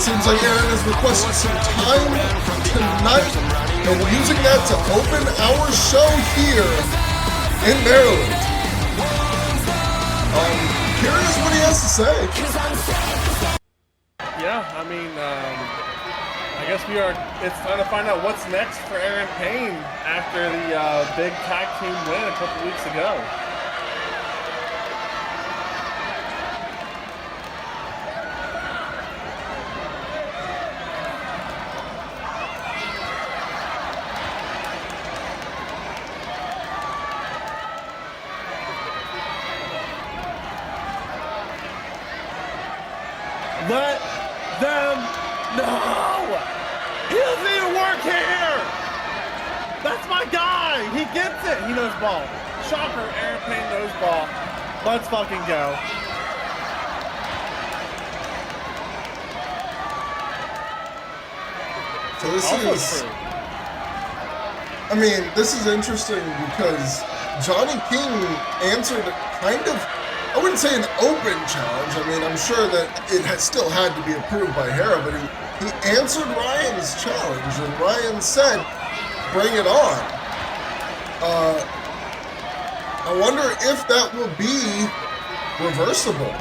seems like Aaron has requested some time tonight, and we're using that to open our show here in Maryland. Curious what he has to say. Yeah, I mean, I guess it's time to find out what's next for Aaron Payne after the big tag team win a couple weeks ago. Let them know! He doesn't even work here! That's my guy! He gets it! He knows ball. Shocker, Aaron Payne knows ball. Let's fucking go. So this is... true. I mean, this is interesting because Johnny King answered kind of, I wouldn't say an open challenge. I mean, I'm sure that it still had to be approved by Hera, but he answered Ryan's challenge, and Ryan said, bring it on. I wonder if that will be reversible.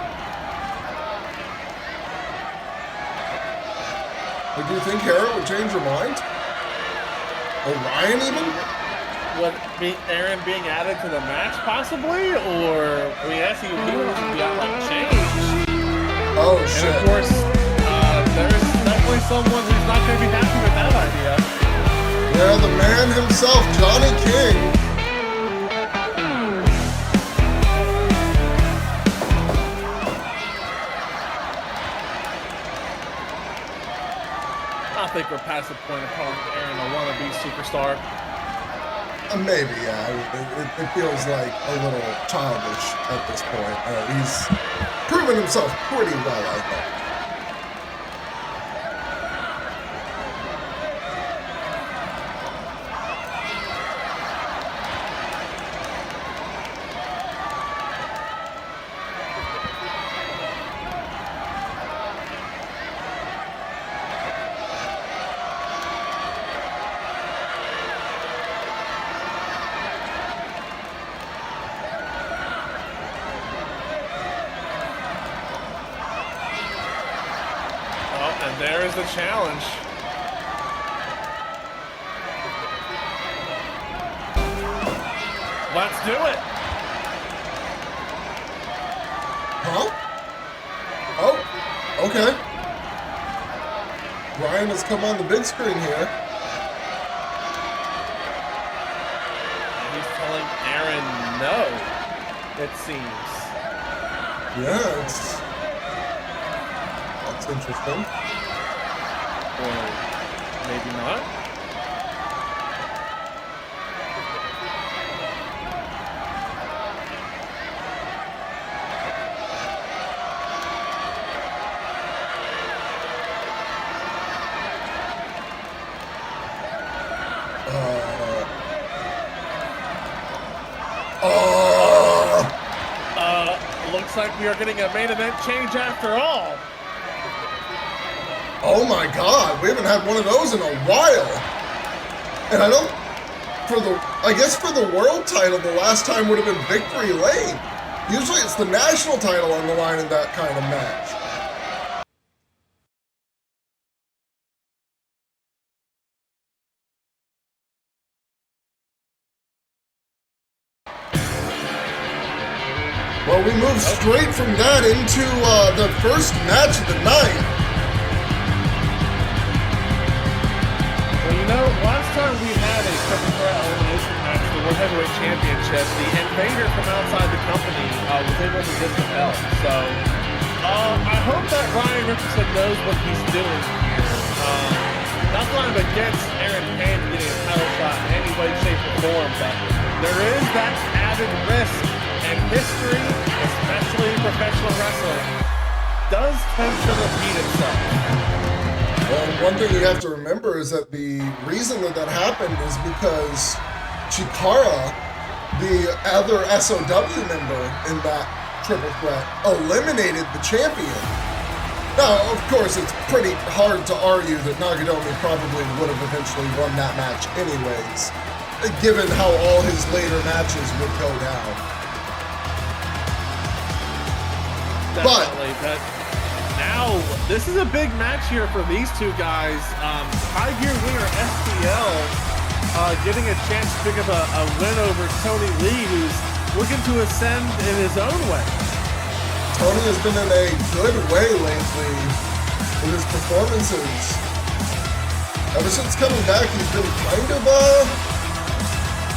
Like, do you think Hera would change her mind? Or Ryan even? Would Aaron being added to the match possibly, or I mean, he wants to be out like change. Oh shit! And of course, there's definitely someone who's not going to be happy with that idea. Yeah, the man himself, Johnny King. I think we're past the point of calling Aaron a wannabe superstar. Maybe, yeah. It feels like a little childish at this point. He's proven himself pretty well, I think. And there is the challenge. Let's do it. Huh? Oh, okay. Ryan has come on the big screen here. And he's telling Aaron no, it seems. Yeah, that's interesting. Or maybe not. Looks like we are getting a main event change after all. Oh my god, we haven't had one of those in a while. And I guess for the world title, the last time would have been Victory Lane. Usually it's the national title on the line in that kind of match. Well, we move straight from that into the first match of the night. Well, you know, last time we had a triple threat elimination match, the World Heavyweight Championship, the invader from outside the company was able to get the belt. So, I hope that Ryan Richardson knows what he's doing here. Not that I'm against Aaron Payne getting a title shot in any way, shape, or form, but there is that added risk, and history, especially in professional wrestling, does tend to repeat itself. Well, one thing you have to remember is that the reason that that happened is because Chikara, the other SOW member in that triple threat, eliminated the champion. Now, of course, it's pretty hard to argue that Nagatomi probably would have eventually won that match anyways, given how all his later matches would go down. Definitely, but now this is a big match here for these two guys. High Gear winner STL getting a chance to pick up a win over Tony Lee, who's looking to ascend in his own way. Tony has been in a good way lately with his performances. Ever since coming back, he's been kind of,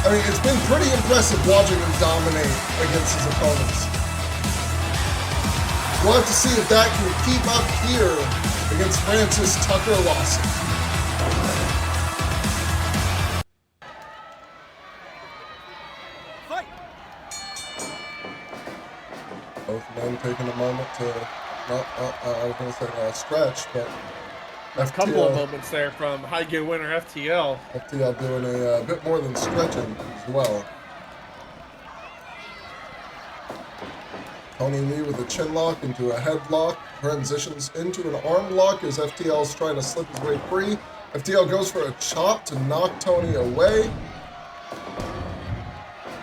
I mean, it's been pretty impressive watching him dominate against his opponents. We'll have to see if that can keep up here against Francis Tucker Lawson. Fight. Both men taking a moment to, I was going to say stretch, but A couple of moments there from High Gear winner FTL. FTL doing a bit more than stretching as well. Tony Lee with a chin lock into a headlock, transitions into an arm lock as FTL is trying to slip his way free. FTL goes for a chop to knock Tony away.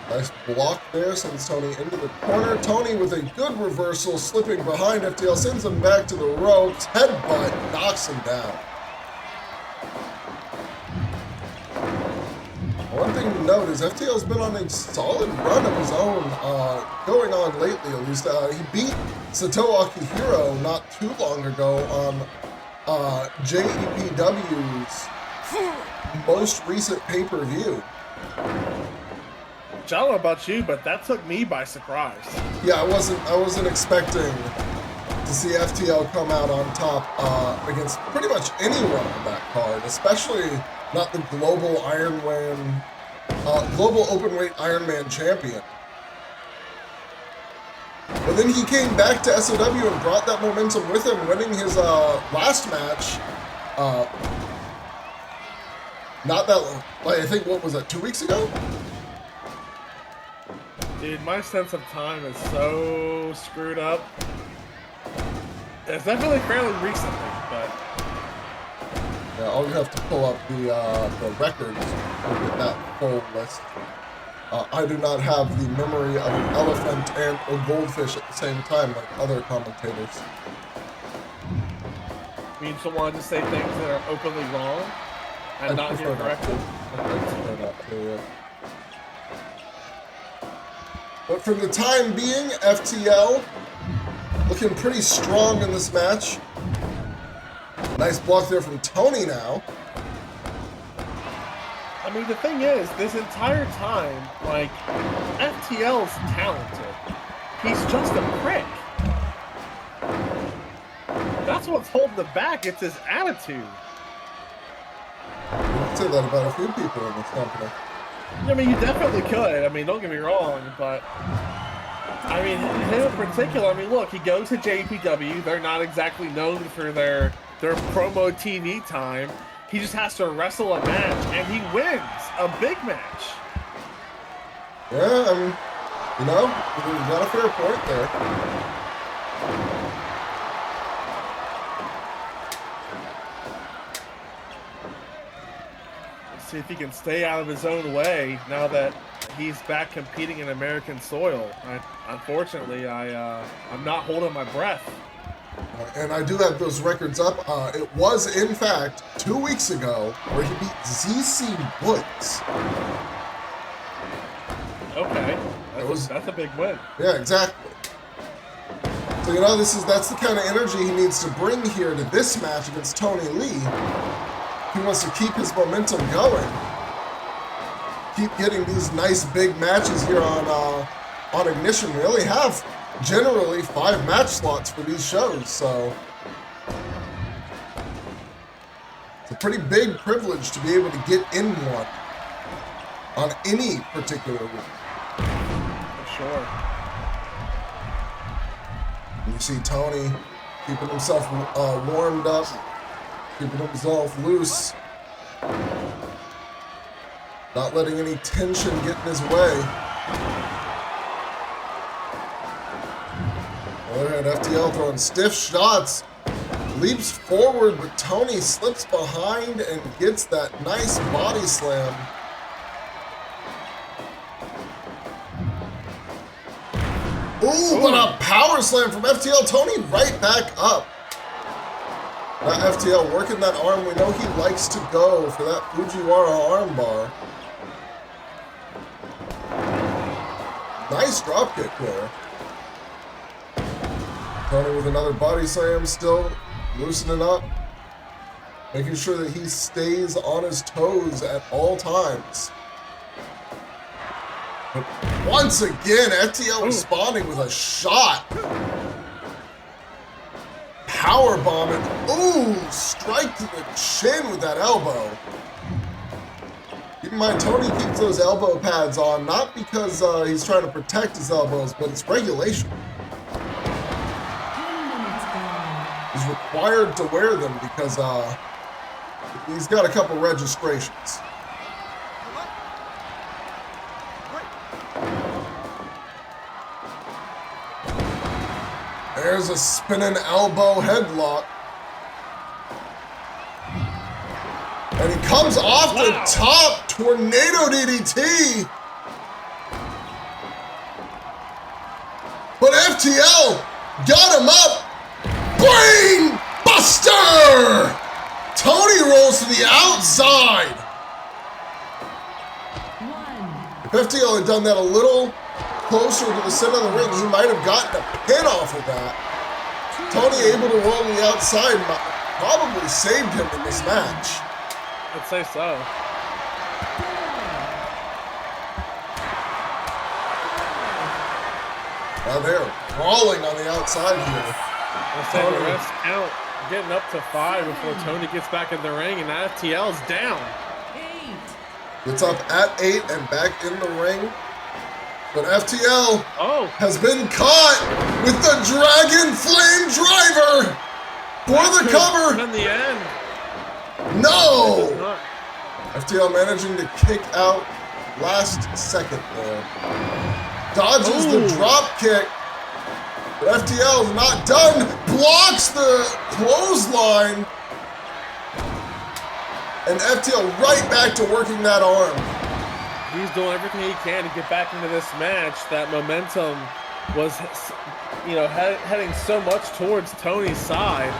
Nice block there, sends Tony into the corner. Tony with a good reversal, slipping behind FTL, sends him back to the ropes. Headbutt knocks him down. One thing to note is FTL's been on a solid run of his own, going on lately at least. He beat Sato Akihiro not too long ago on JEPW's most recent pay-per-view. I don't know about you, but that took me by surprise. Yeah, I wasn't expecting to see FTL come out on top against pretty much anyone on that card, especially not the global global openweight Ironman champion. But then he came back to SOW and brought that momentum with him, winning his last match. Not that long, like, I think, what was that, 2 weeks ago? Dude, my sense of time is so screwed up. It's definitely fairly recently, but... Yeah, I'll have to pull up the records and get that full list. I do not have the memory of an elephant and a goldfish at the same time like other commentators. I mean, someone to say things that are openly wrong and not get corrected. I prefer not to, yeah. But for the time being, FTL looking pretty strong in this match. Nice block there from Tony now. I mean, the thing is, this entire time, like, FTL's talented. He's just a prick. That's what's holding him back. It's his attitude. You can say that about a few people in this company. I mean, you definitely could. I mean, don't get me wrong, but... I mean, him in particular, I mean, look, he goes to JPW. They're not exactly known for their promo TV time. He just has to wrestle a match, and he wins a big match. Yeah, I mean, you know, you got a fair point there. Let's see if he can stay out of his own way now that he's back competing in American soil. Unfortunately, I'm not holding my breath. And I do have those records up. It was, in fact, 2 weeks ago where he beat ZC Woods. Okay, that's a big win. Yeah, exactly. So, you know, that's the kind of energy he needs to bring here to this match against Tony Lee. He wants to keep his momentum going. Keep getting these nice big matches here on Ignition. We only have generally 5 match slots for these shows, so it's a pretty big privilege to be able to get in one on any particular week. For sure. And you see Tony keeping himself warmed up, keeping himself loose, not letting any tension get in his way. On the other hand, FTL throwing stiff shots leaps forward, but Tony slips behind and gets that nice body slam. Ooh, but a power slam from FTL. Tony right back up. That FTL working that arm. We know he likes to go for that Fujiwara armbar. Nice dropkick there. Tony with another body slam, still loosening up. Making sure that he stays on his toes at all times. But once again, FTL responding with a shot. Power bombing. Ooh, strike to the chin with that elbow. Keep in mind, Tony keeps those elbow pads on, not because he's trying to protect his elbows, but it's regulation. He's required to wear them because he's got a couple registrations. There's a spinning elbow headlock. And he comes off the top, tornado DDT. But FTL got him up. Brain Buster! Tony rolls to the outside. If FTL had done that a little closer to the center of the ring, he might have gotten a pin off of that. Tony able to roll to the outside probably saved him in this match. I'd say so. Now they're crawling on the outside here. Let's say the rest count, getting up to 5 before Tony gets back in the ring, and FTL's down. Gets up at 8 and back in the ring. But FTL has been caught with the Dragon Flame Driver for the cover. In the end. No! FTL managing to kick out last second there. Dodges the drop kick. But FTL is not done. Blocks the clothesline. And FTL right back to working that arm. He's doing everything he can to get back into this match. That momentum was, heading so much towards Tony's side.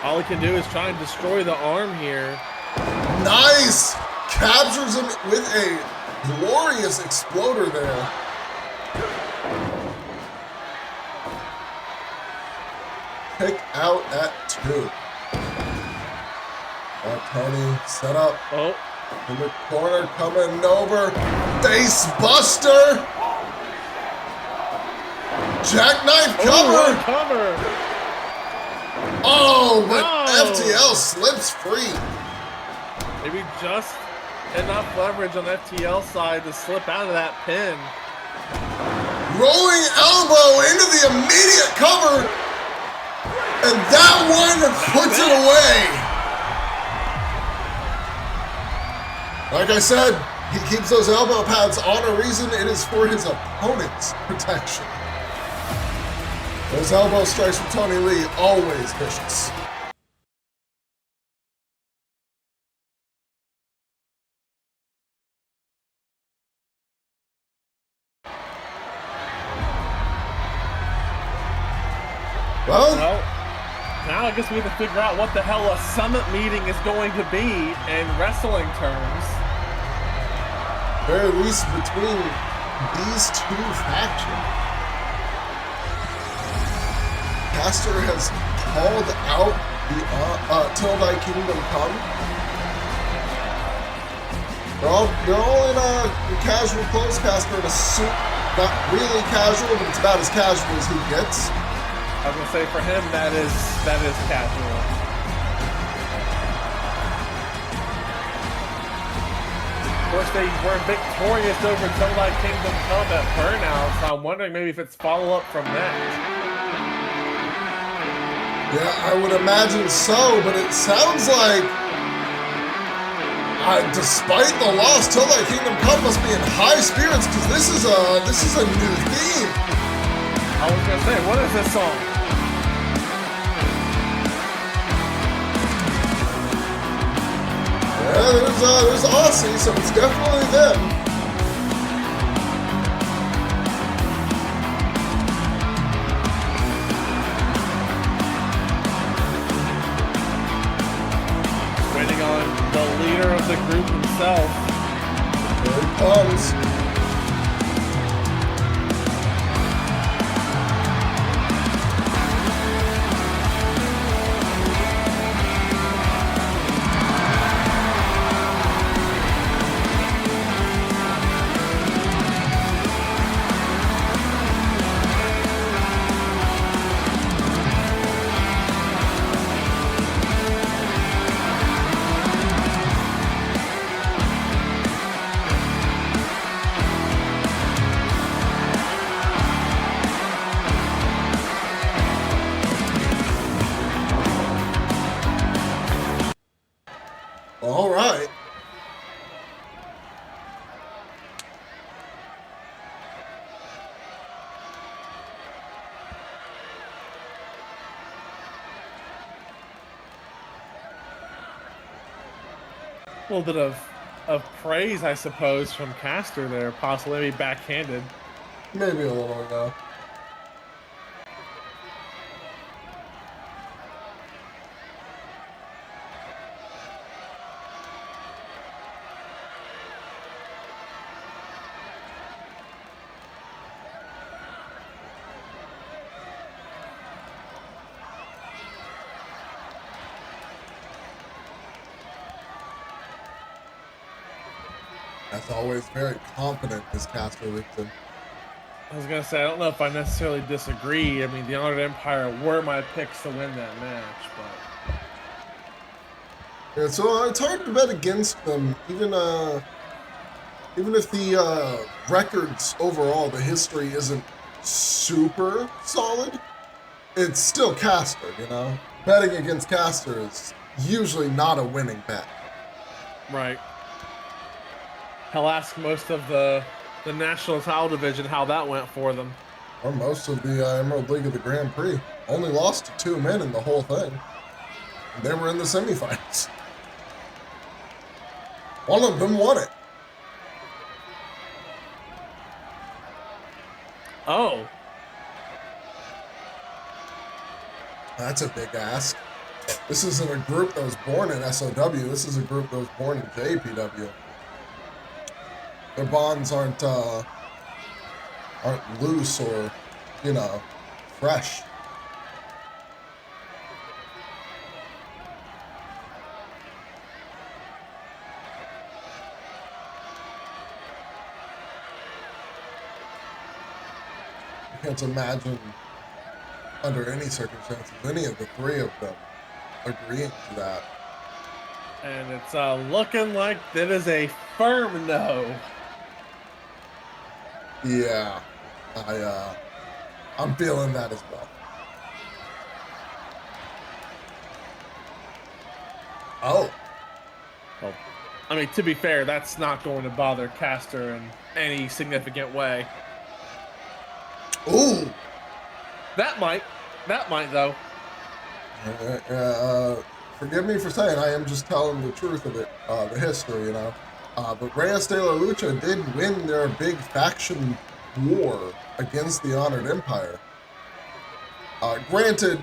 All he can do is try and destroy the arm here. Nice! Captures him with a glorious exploder there. Kick out at 2. Tony set up. In the corner, coming over. Face buster. Jackknife cover. Oh, but FTL slips free. Maybe just enough leverage on FTL's side to slip out of that pin. Rolling elbow into the immediate cover. And that one puts it away. Like I said, he keeps those elbow pads on a reason. It is for his opponent's protection. Those elbow strikes from Tony Lee, always vicious. Well, now I guess we have to figure out what the hell a summit meeting is going to be in wrestling terms. Very least between these two factions. Kastor has called out the Till Thy Kingdom Come. They're all in casual clothes. Kastor in a suit, not really casual, but it's about as casual as he gets. I was gonna say for him that is casual. Of course, they were victorious over Till Thy Kingdom Come at Burnout, so I'm wondering maybe if it's follow-up from that. Yeah, I would imagine so, but it sounds like, despite the loss, Till Thy Kingdom Come must be in high spirits because this is a new theme. I was gonna say, what is this song? Yeah, there's Aussie, so it's definitely them. Waiting on the leader of the group himself. Here he comes. All right. A little bit of praise, I suppose, from Kastor there, possibly maybe backhanded. Maybe a little ago. As always, very confident is Kastor Lipton. I was gonna say, I don't know if I necessarily disagree. I mean, the Honored Empire were my picks to win that match, but yeah, so it's hard to bet against them, even if the records overall, the history isn't super solid. It's still Kastor, you know. Betting against Kastor is usually not a winning bet. right. I'll ask most of the national title division how that went for them. Or most of the Emerald League of the Grand Prix. Only lost to 2 men in the whole thing. And they were in the semifinals. One of them won it. Oh. That's a big ask. This isn't a group that was born in SOW. This is a group that was born in JPW. Their bonds aren't loose or, you know, fresh. I can't imagine, under any circumstances, any of the 3 of them agreeing to that. And it's looking like that is a firm no. Yeah, I'm feeling that as well. Oh. Well, I mean, to be fair, that's not going to bother Kastor in any significant way. Ooh. That might though. Forgive me for saying I am just telling the truth of it, the history, you know. But Reyes de la Lucha did win their big faction war against the Honored Empire. Granted,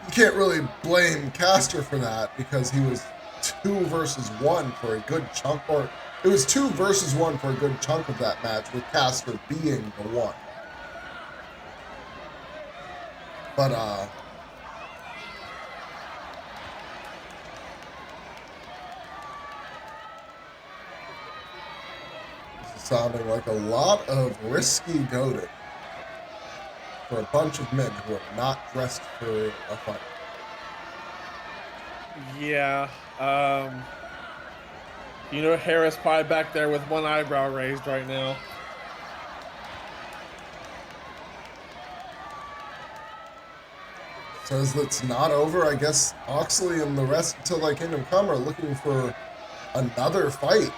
you can't really blame Kastor for that because he was 2 versus 1 for a good chunk, or it was 2 versus 1 for a good chunk of that match, with Kastor being the one. But, this is sounding like a lot of risky goading for a bunch of men who are not dressed for a fight. Yeah. You know, Harris probably back there with one eyebrow raised right now. Says that's not over. I guess Oxley and the rest until Thy Kingdom Come are looking for another fight.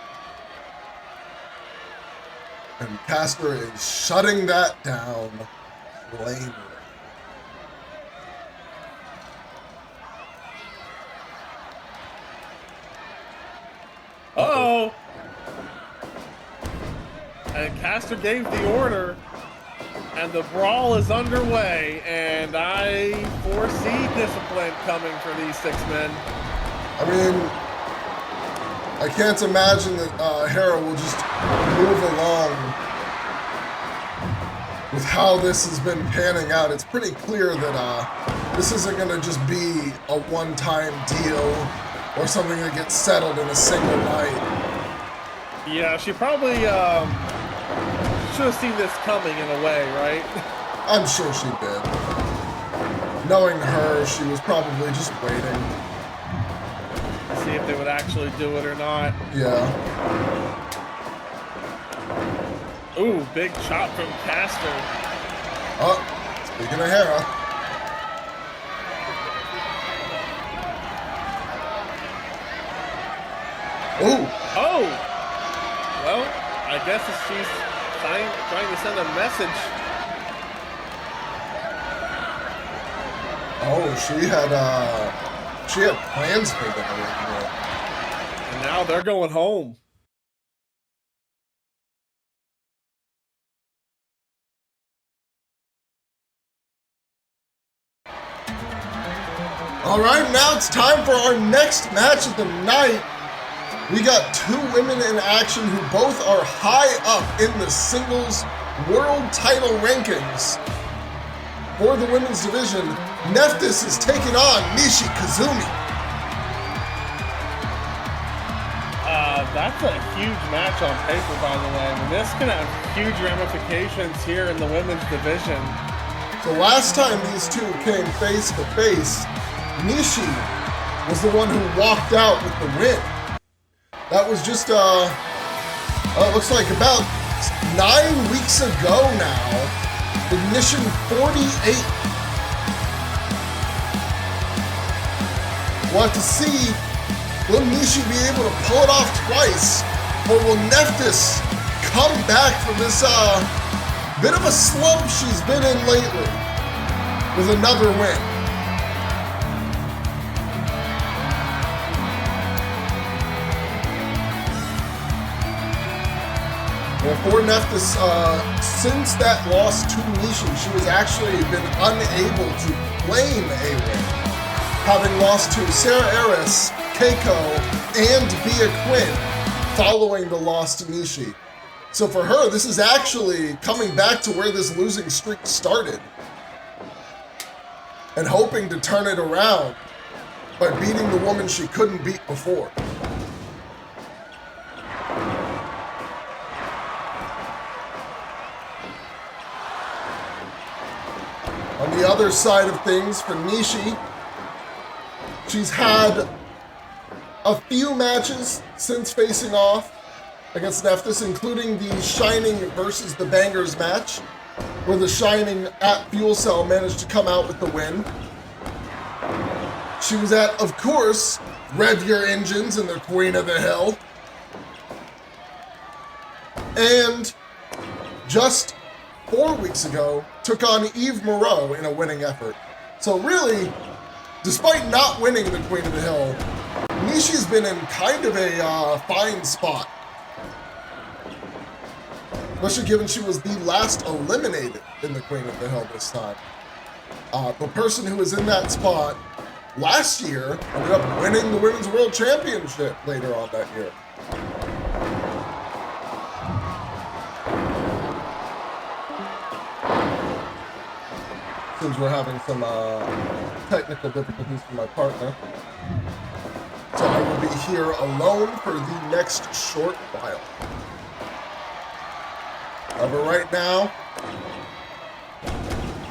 And Kastor is shutting that down plainly. Uh-oh. And Kastor gave the order, and the brawl is underway, and I foresee discipline coming for these 6 men. I mean, I can't imagine that Hera will just move along with how this has been panning out. It's pretty clear that this isn't going to just be a one-time deal or something that gets settled in a single night. Yeah, she probably should have seen this coming in a way, right? I'm sure she did. Knowing her, she was probably just waiting. See if they would actually do it or not. Yeah. Ooh, big chop from Kastor. Oh, speaking of Hera. Ooh. Oh! Well, I guess she's trying to send a message. Oh, she had plans for them. And now they're going home. All right, now it's time for our next match of the night. We got 2 women in action who both are high up in the singles world title rankings. For the women's division, Nephthys is taking on Nishi Kazumi. That's a huge match on paper, by the way. I mean, this can have huge ramifications here in the women's division. So last time these two came face to face, Nishi was the one who walked out with the win. That was just, it looks like about 9 weeks ago now. Ignition 48. We'll have to see, will Nishi be able to pull it off twice? Or will Nephthys come back from this bit of a slump she's been in lately with another win? Well, for Nephthys, since that loss to Nishi, she has actually been unable to claim a win, having lost to Sarah Aris, KEIKO, and Bia Quinn following the loss to Nishi. So for her, this is actually coming back to where this losing streak started and hoping to turn it around by beating the woman she couldn't beat before. On the other side of things, for Nishi, she's had a few matches since facing off against Nephthys, including the Shining versus the Bangers match, where the Shining at Fuel Cell managed to come out with the win. She was at, of course, Rev Your Engines and the Queen of the Hill. And just 4 weeks ago, took on Eve Moreau in a winning effort. So really, despite not winning the Queen of the Hill, Nishi's been in kind of a fine spot. Especially given she was the last eliminated in the Queen of the Hill this time. The person who was in that spot last year ended up winning the Women's World Championship later on that year. Since we're having some technical difficulties with my partner. So I will be here alone for the next short while. However, right now,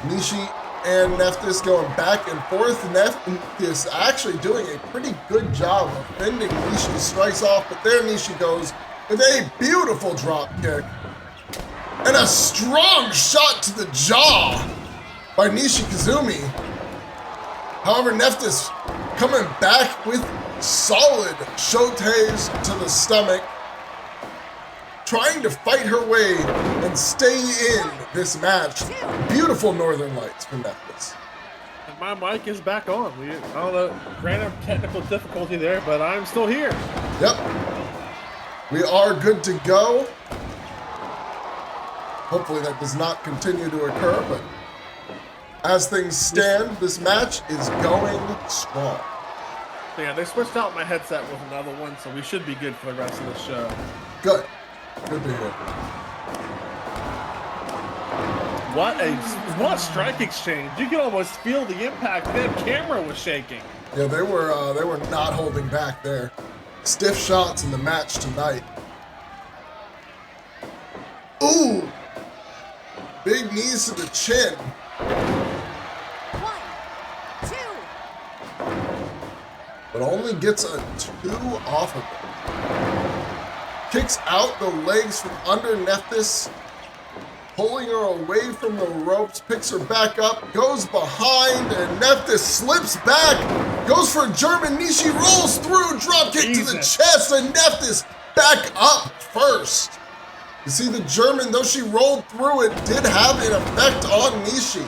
Nishi and Nephthys going back and forth. Nephthys actually doing a pretty good job of fending Nishi's strikes off, but there Nishi goes with a beautiful drop kick and a strong shot to the jaw by Nishi Kazumi. However, Nephthys coming back with solid shotes to the stomach, trying to fight her way and stay in this match. Beautiful Northern Lights from Nephthys. And my mic is back on. I don't know, random technical difficulty there, but I'm still here. Yep. We are good to go. Hopefully that does not continue to occur, but as things stand, this match is going strong. Yeah, they switched out my headset with another one, so we should be good for the rest of the show. Good. Good to hear. What a strike exchange. You can almost feel the impact. That camera was shaking. Yeah, they were not holding back there. Stiff shots in the match tonight. Ooh! Big knees to the chin. 1, 2. But only gets a 2 off of it. Kicks out the legs from under Nephthys, pulling her away from the ropes, picks her back up, goes behind, and Nephthys slips back, goes for a German. Nishi rolls through, drop kick to the chest, and Nephthys back up first. You see, the German, though she rolled through it, did have an effect on Nishi.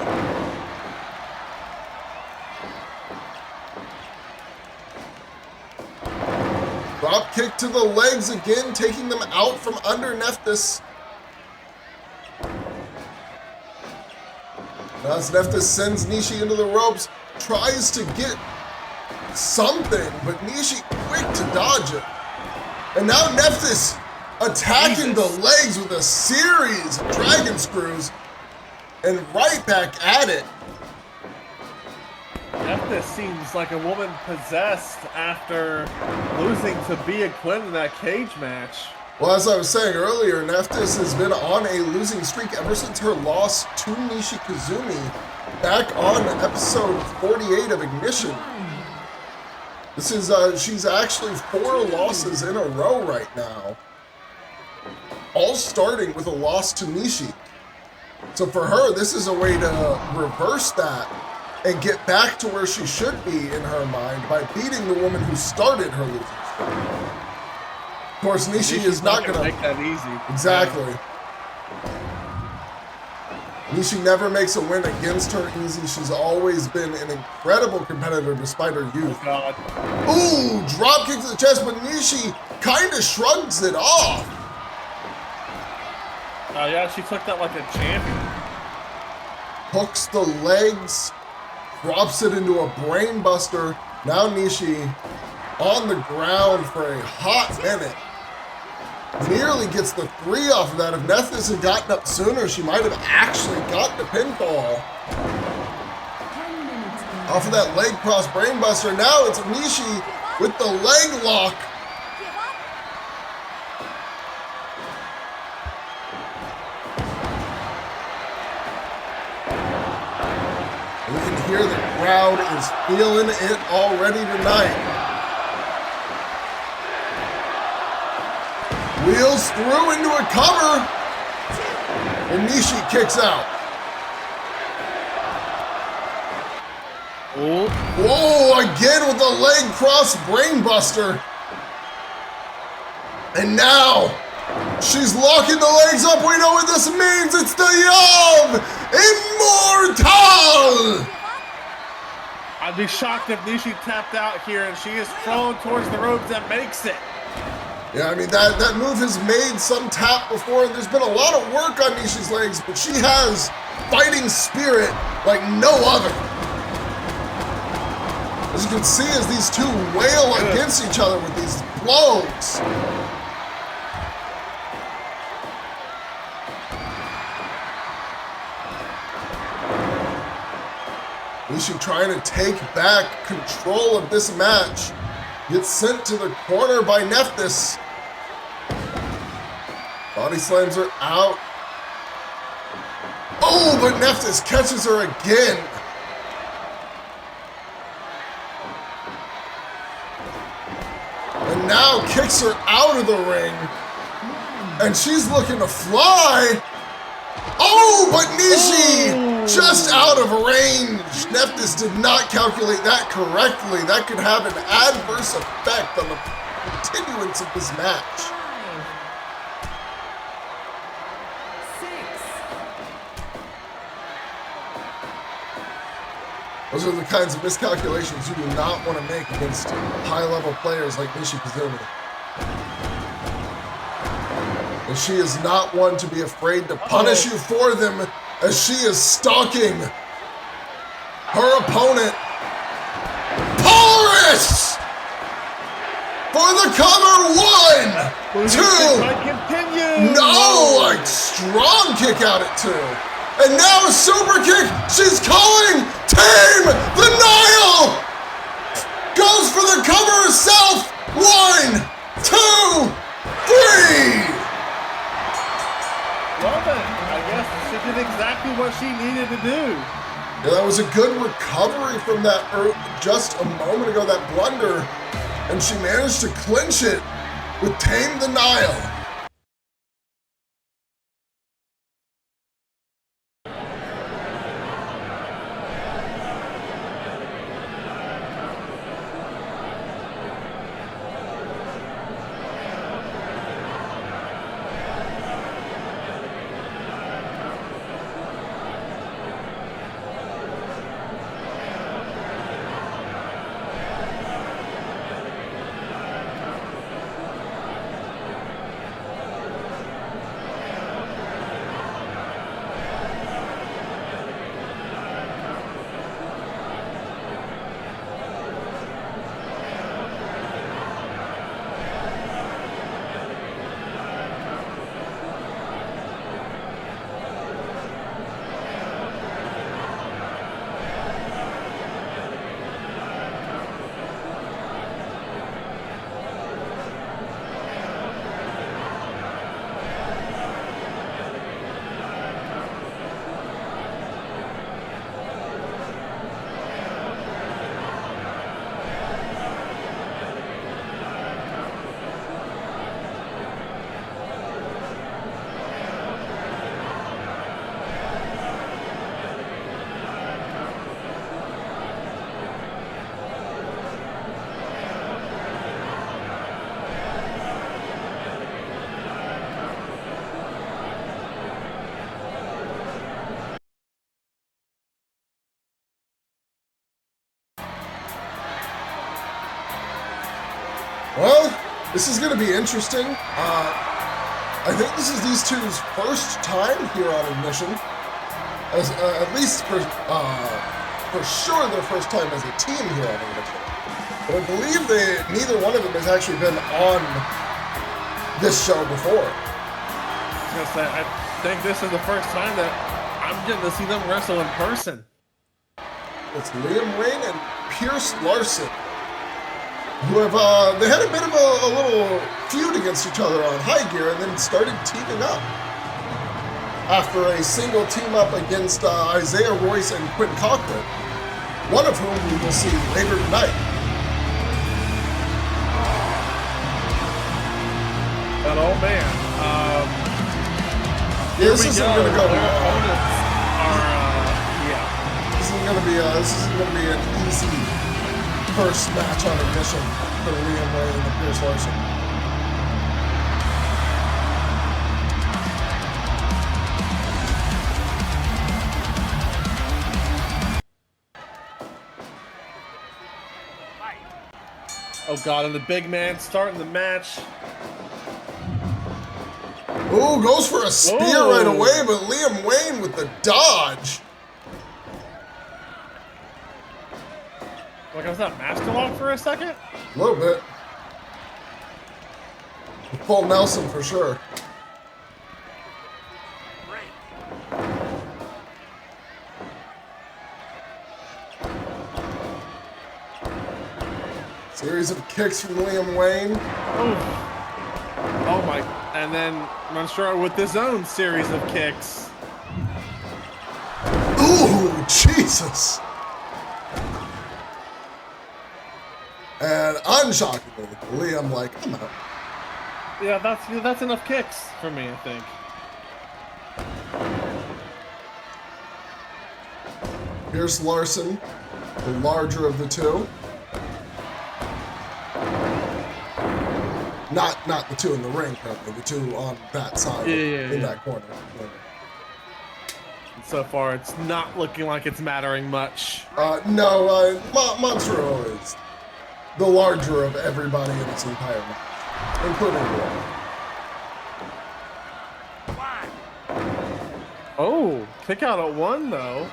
Drop kick to the legs again, taking them out from under Nephthys. Now as Nephthys sends Nishi into the ropes, tries to get something, but Nishi quick to dodge it. And now Nephthys attacking the legs with a series of dragon screws and right back at it. Nephthys seems like a woman possessed after losing to Bia Quinn in that cage match. Well, as I was saying earlier, Nephthys has been on a losing streak ever since her loss to Nishi Kazumi back on episode 48 of Ignition. This is, she's actually 4 losses in a row right now. All starting with a loss to Nishi. So for her, this is a way to reverse that and get back to where she should be in her mind by beating the woman who started her losing streak. Of course, Nishi is not gonna make that easy. Exactly. Nishi never makes a win against her easy. She's always been an incredible competitor despite her youth. Oh God. Ooh, drop kick to the chest, but Nishi kind of shrugs it off. Oh yeah, she took that like a champion. Hooks the legs, drops it into a brain buster. Now Nishi on the ground for a hot minute. Nearly gets the 3 off of that. If Nephthys had gotten up sooner, she might have actually got the pinfall. Off of that leg cross brain buster. Now it's Nishi with the leg lock. We can hear the crowd is feeling it already tonight. Wheels through into a cover, and Nishi kicks out. Oh. Whoa, again with the leg cross brainbuster. And now, she's locking the legs up. We know what this means. It's the Young Immortal! I'd be shocked if Nishi tapped out here and she is thrown towards the ropes and makes it. Yeah, I mean, that move has made some tap before, and there's been a lot of work on Nishi's legs, but she has fighting spirit like no other. As you can see, as these two wail against each other with these blows. Nishi trying to take back control of this match. Gets sent to the corner by Nephthys. Body slams her out. Oh, but Nephthys catches her again. And now kicks her out of the ring. And she's looking to fly. Oh, but Nishi just out of range. Nephthys did not calculate that correctly. That could have an adverse effect on the continuance of this match. 6. Those are the kinds of miscalculations you do not want to make against high-level players like Nishi Kazumi. And she is not one to be afraid to punish you for them, as she is stalking her opponent. Polaris! For the cover, 1, 2. No, like strong kick out at 2. And now a super kick. She's calling Team the Nile. Goes for the cover herself. 1, 2, 3. Well then, I guess she did exactly what she needed to do. Yeah, that was a good recovery from that just a moment ago, that blunder. And she managed to clinch it with Tame the Nile. Well, this is going to be interesting. I think this is these two's first time here on Ignition. At least for sure their first time as a team here on Ignition. But I believe neither one of them has actually been on this show before. I think this is the first time that I'm getting to see them wrestle in person. It's Liam Wayne and Pierce Larson, who have they had a bit of a little feud against each other on High Gear, and then started teaming up after a single team up against Isaiah Royce and Quinn Cochran, one of whom we will see later tonight. But oh man, this isn't going to go Their well. opponents are, This isn't going to be an easy first match on Ignition for Liam Wayne and Pierce Larson. Oh god, and the big man starting the match. Ooh, goes for a spear right away, but Liam Wayne with the dodge. Like I was that master lock for a second? A little bit. Full Nelson for sure. Series of kicks from Liam Wayne. Oh my, and then Monstro with his own series of kicks. Ooh, Jesus. And unshockingly, Liam like, I'm out. Yeah, that's enough kicks for me, I think. Pierce Larson, the larger of the two. Not the two in the ring, probably. The two on that side, in that corner. So far, it's not looking like it's mattering much. No, Monstro is the larger of everybody in this entire match, including Liam. Oh, kick out at 1 though.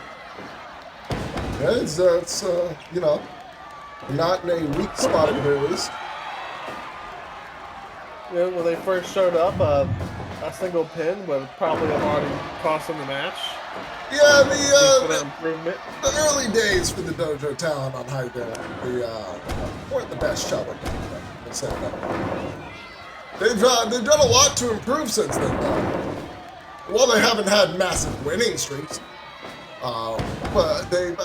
Yeah, it's you know, not in a weak spot at least. Yeah, when they first showed up, a single pin would probably have already cost them the match. Yeah, Improvement. the early days for the dojo talent on High Day, weren't the best showing. They've done a lot to improve since then, though. While they haven't had massive winning streaks, but they've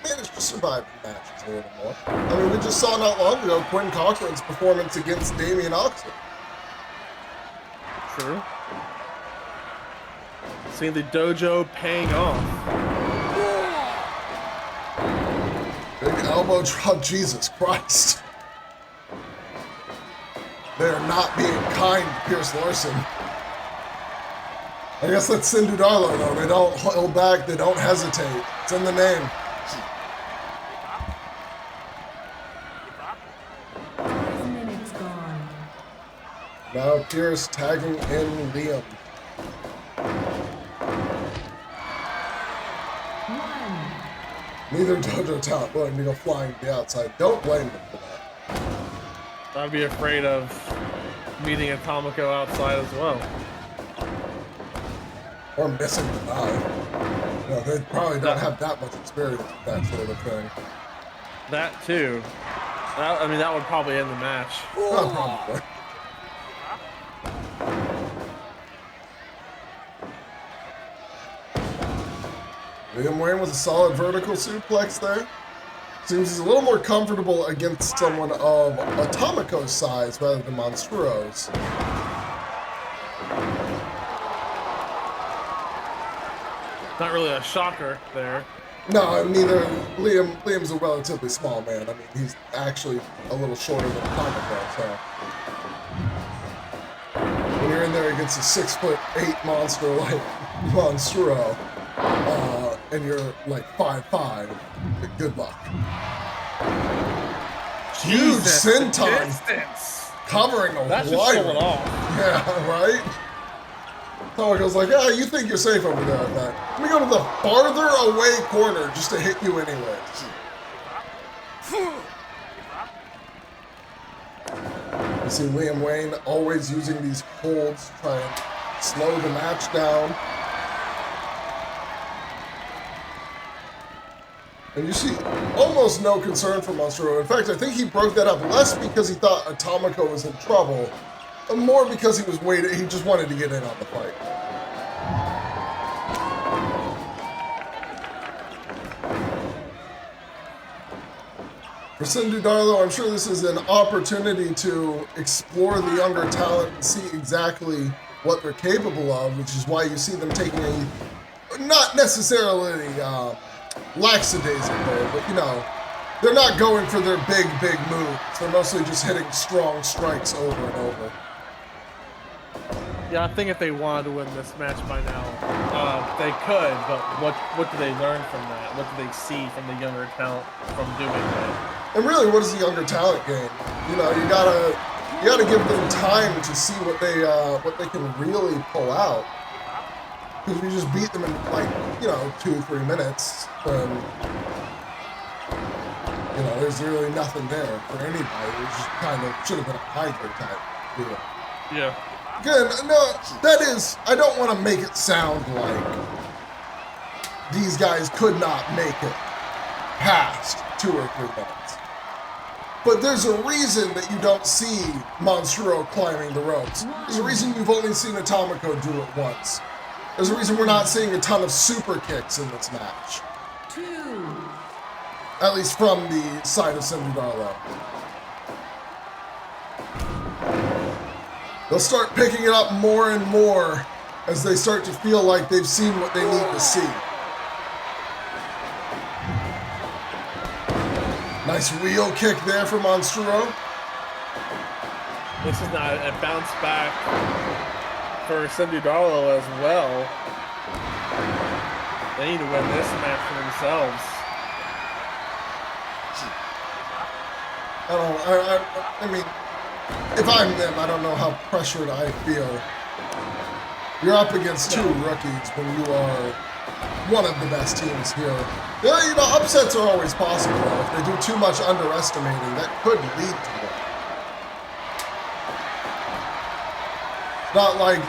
managed to survive the matches a little more. I mean, we just saw not long ago Quinn Cochran's performance against Damian Oxley. True. Seeing the dojo paying off. Big elbow drop, Jesus Christ. They are not being kind to Pierce Larson. I guess that's Sin Dudarlo, though. They don't hold back, they don't hesitate. It's in the name. 5 minutes gone. Now Pierce tagging in Liam. 1. Neither dojo talent willing to go flying to the outside. Don't blame them for that. I'd be afraid of meeting Atomico outside as well. Or missing the dive. You know, they probably don't have that much experience with that sort of thing. That too. I mean, that would probably end the match. Not probably. Liam Wayne with a solid vertical suplex there. Seems he's a little more comfortable against someone of Atomico's size rather than Monstruo's. Not really a shocker there. No, neither. Liam's a relatively small man. I mean, he's actually a little shorter than Atomico, so. When you're in there against a 6'8" monster like Monstruo, and you're like 5'5", good luck. Huge senton covering a That's wire. just pulling off. Yeah, right? Atomico's like, yeah, you think you're safe over there with that. Let me go to the farther away corner just to hit you anyway. You see Liam Wayne always using these holds to try and slow the match down. And you see almost no concern for Monstro. In fact, I think he broke that up less because he thought Atomico was in trouble, and more because he was waiting. He just wanted to get in on the fight. For Sin Dudarlo, I'm sure this is an opportunity to explore the younger talent and see exactly what they're capable of, which is why you see them taking a, not necessarily lackadaisical, but you know, they're not going for their big moves. They're mostly just hitting strong strikes over and over. Yeah, I think if they wanted to win this match by now, they could, but what do they learn from that? What do they see from the younger talent from doing that? And really, what is the younger talent gain? You know, you gotta give them time to see what they can really pull out. Because we just beat them in like, you know, 2-3 minutes, then you know, there's really nothing there for anybody. It just kind of should have been a higher type deal. Yeah. Again, no, that is, I don't want to make it sound like these guys could not make it past 2 or 3 minutes. But there's a reason that you don't see Monstro climbing the ropes. There's a reason you've only seen Atomico do it once. There's a reason we're not seeing a ton of super kicks in this match. 2. At least from the side of Sin Dudarlo. They'll start picking it up more and more as they start to feel like they've seen what they need to see. Nice wheel kick there for Monstro. This is not a bounce back for Sin Dudarlo as well. They need to win this match for themselves. I mean, if I'm them, I don't know how pressured I feel. You're up against two rookies when you are one of the best teams here. Yeah, you know, upsets are always possible. If they do too much underestimating, that could lead to it. Not like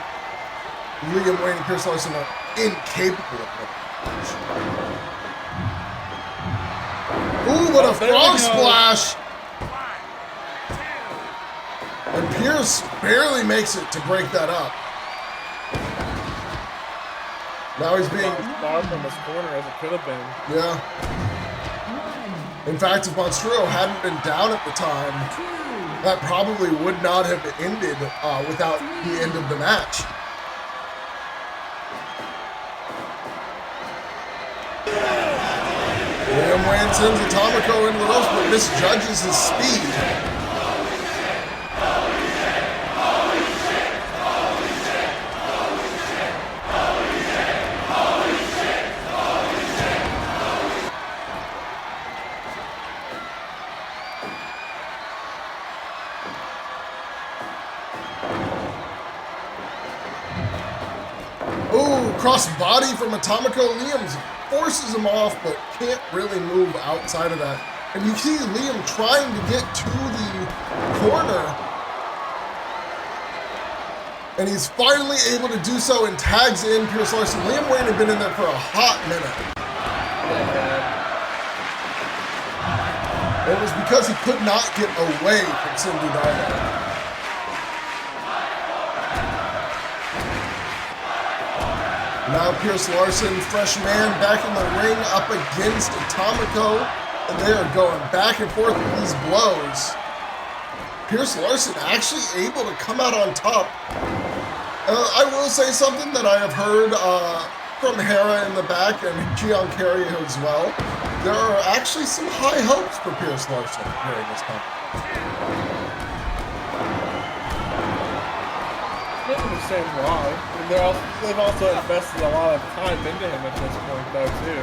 Liam Wayne and Pierce Larson are incapable of it. Ooh, what a frog splash! And Pierce barely makes it to break that up. Now he's being far from his corner as it could have been. Yeah. In fact, if Monstro hadn't been down at the time, that probably would not have ended without the end of the match. Liam Wayne sends Atomico into the ropes, but misjudges his speed. Cross body from Atomico. Liam forces him off, but can't really move outside of that. And you see Liam trying to get to the corner. And he's finally able to do so and tags in Pierce Larson. Liam Wayne had been in there for a hot minute. It was because he could not get away from Sin Dudarlo. Now Pierce Larson, fresh man, back in the ring up against Atomico, and they are going back and forth with these blows. Pierce Larson actually able to come out on top. I will say something that I have heard from Hera in the back and Gian Carey as well. There are actually some high hopes for Pierce Larson during this time. I don't understand why. I mean, they've also invested a lot of time into him at this point, though, too.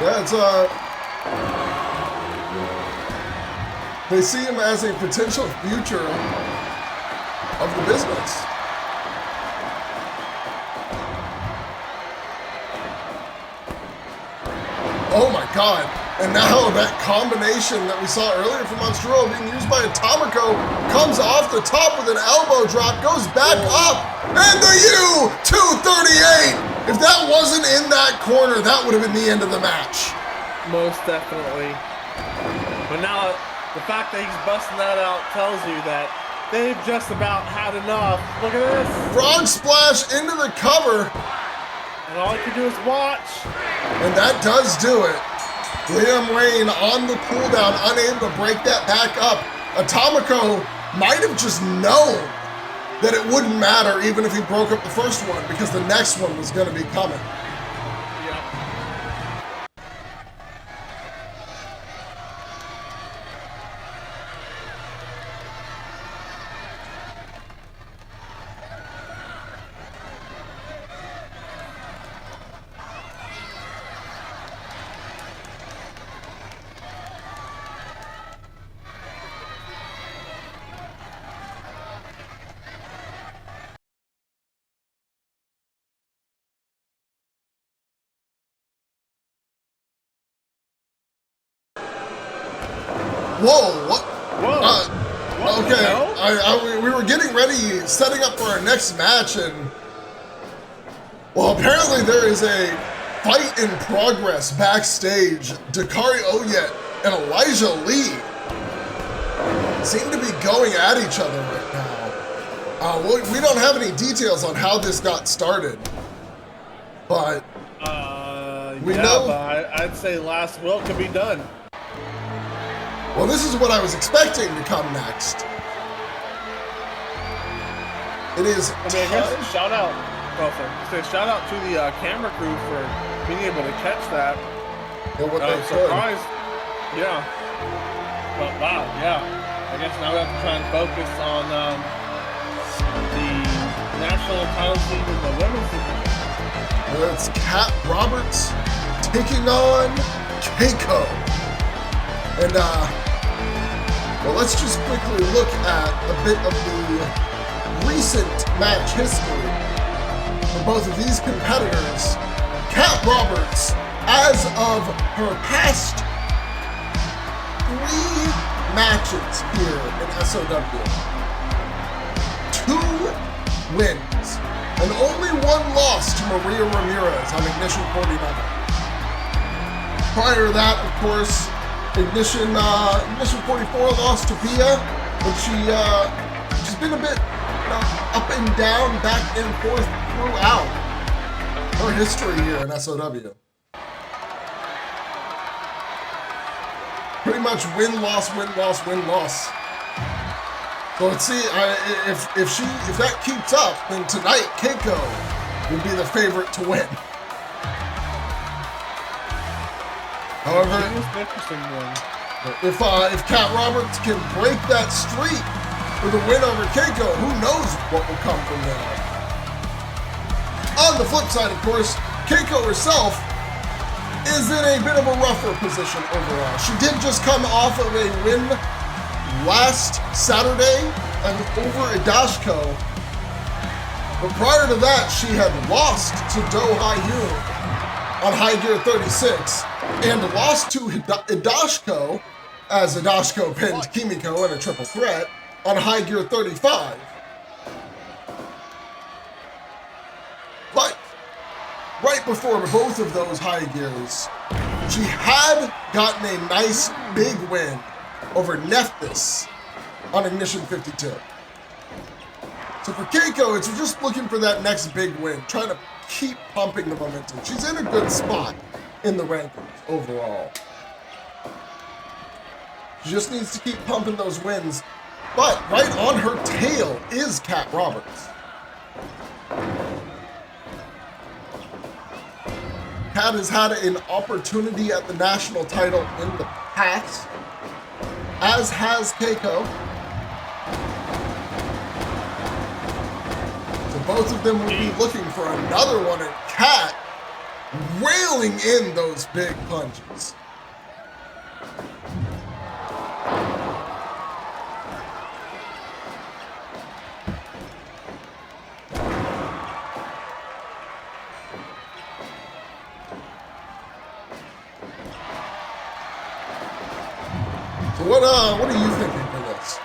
Yeah, it's they see him as a potential future of the business. Oh my God. And now that combination that we saw earlier from Monstro being used by Atomico comes off the top with an elbow drop, goes back up, and the U-238! If that wasn't in that corner, that would have been the end of the match. Most definitely. But now, the fact that he's busting that out tells you that they've just about had enough. Look at this. Frog splash into the cover. And all you can do is watch. And that does do it. Liam Wayne on the cooldown, unable to break that back up. Atomico might have just known that it wouldn't matter even if he broke up the first one because the next one was going to be coming. Whoa, what? Whoa. Okay, we were getting ready, setting up for our next match, and well, apparently there is a fight in progress backstage. Dakari Oyet and Elijah Lee seem to be going at each other right now. We don't have any details on how this got started, but we know. But I'd say last will could be done. Well, this is what I was expecting to come next. It is. I mean, I guess shout out. Shout out to the camera crew for being able to catch that. And what they surprised. Yeah. But wow, yeah. I guess now we have to try and focus on the national title scene in the women's division. It's Kat Roberts taking on KEIKO. And well, let's just quickly look at a bit of the recent match history for both of these competitors. Kat Roberts, as of her past 3 matches here in SOW, 2 wins and only 1 loss to Maria Ramirez on Ignition 49. Prior to that, of course, Ignition 44 lost to Pia, but she's been a bit up and down, back and forth throughout her history here in SOW. Pretty much win-loss, win-loss, win-loss. So let's see if that keeps up, then tonight KEIKO will be the favorite to win. However, if Kat Roberts can break that streak with a win over KEIKO, who knows what will come from there. On the flip side, of course, KEIKO herself is in a bit of a rougher position overall. She did just come off of a win last Saturday over Adashko, but prior to that, she had lost to Do Hyun on High Gear 36 and lost to Adashko as Adashko pinned Kimiko in a triple threat on High Gear 35. But right before both of those high gears, she had gotten a nice big win over Nephthys on Ignition 52. So for KEIKO, it's just looking for that next big win, trying to keep pumping the momentum. She's in a good spot in the rankings overall. She just needs to keep pumping those wins. But right on her tail is Kat Roberts. Kat has had an opportunity at the national title in the past, as has KEIKO. So both of them will be looking for another one, and Kat wailing in those big punches. So what are you thinking for this?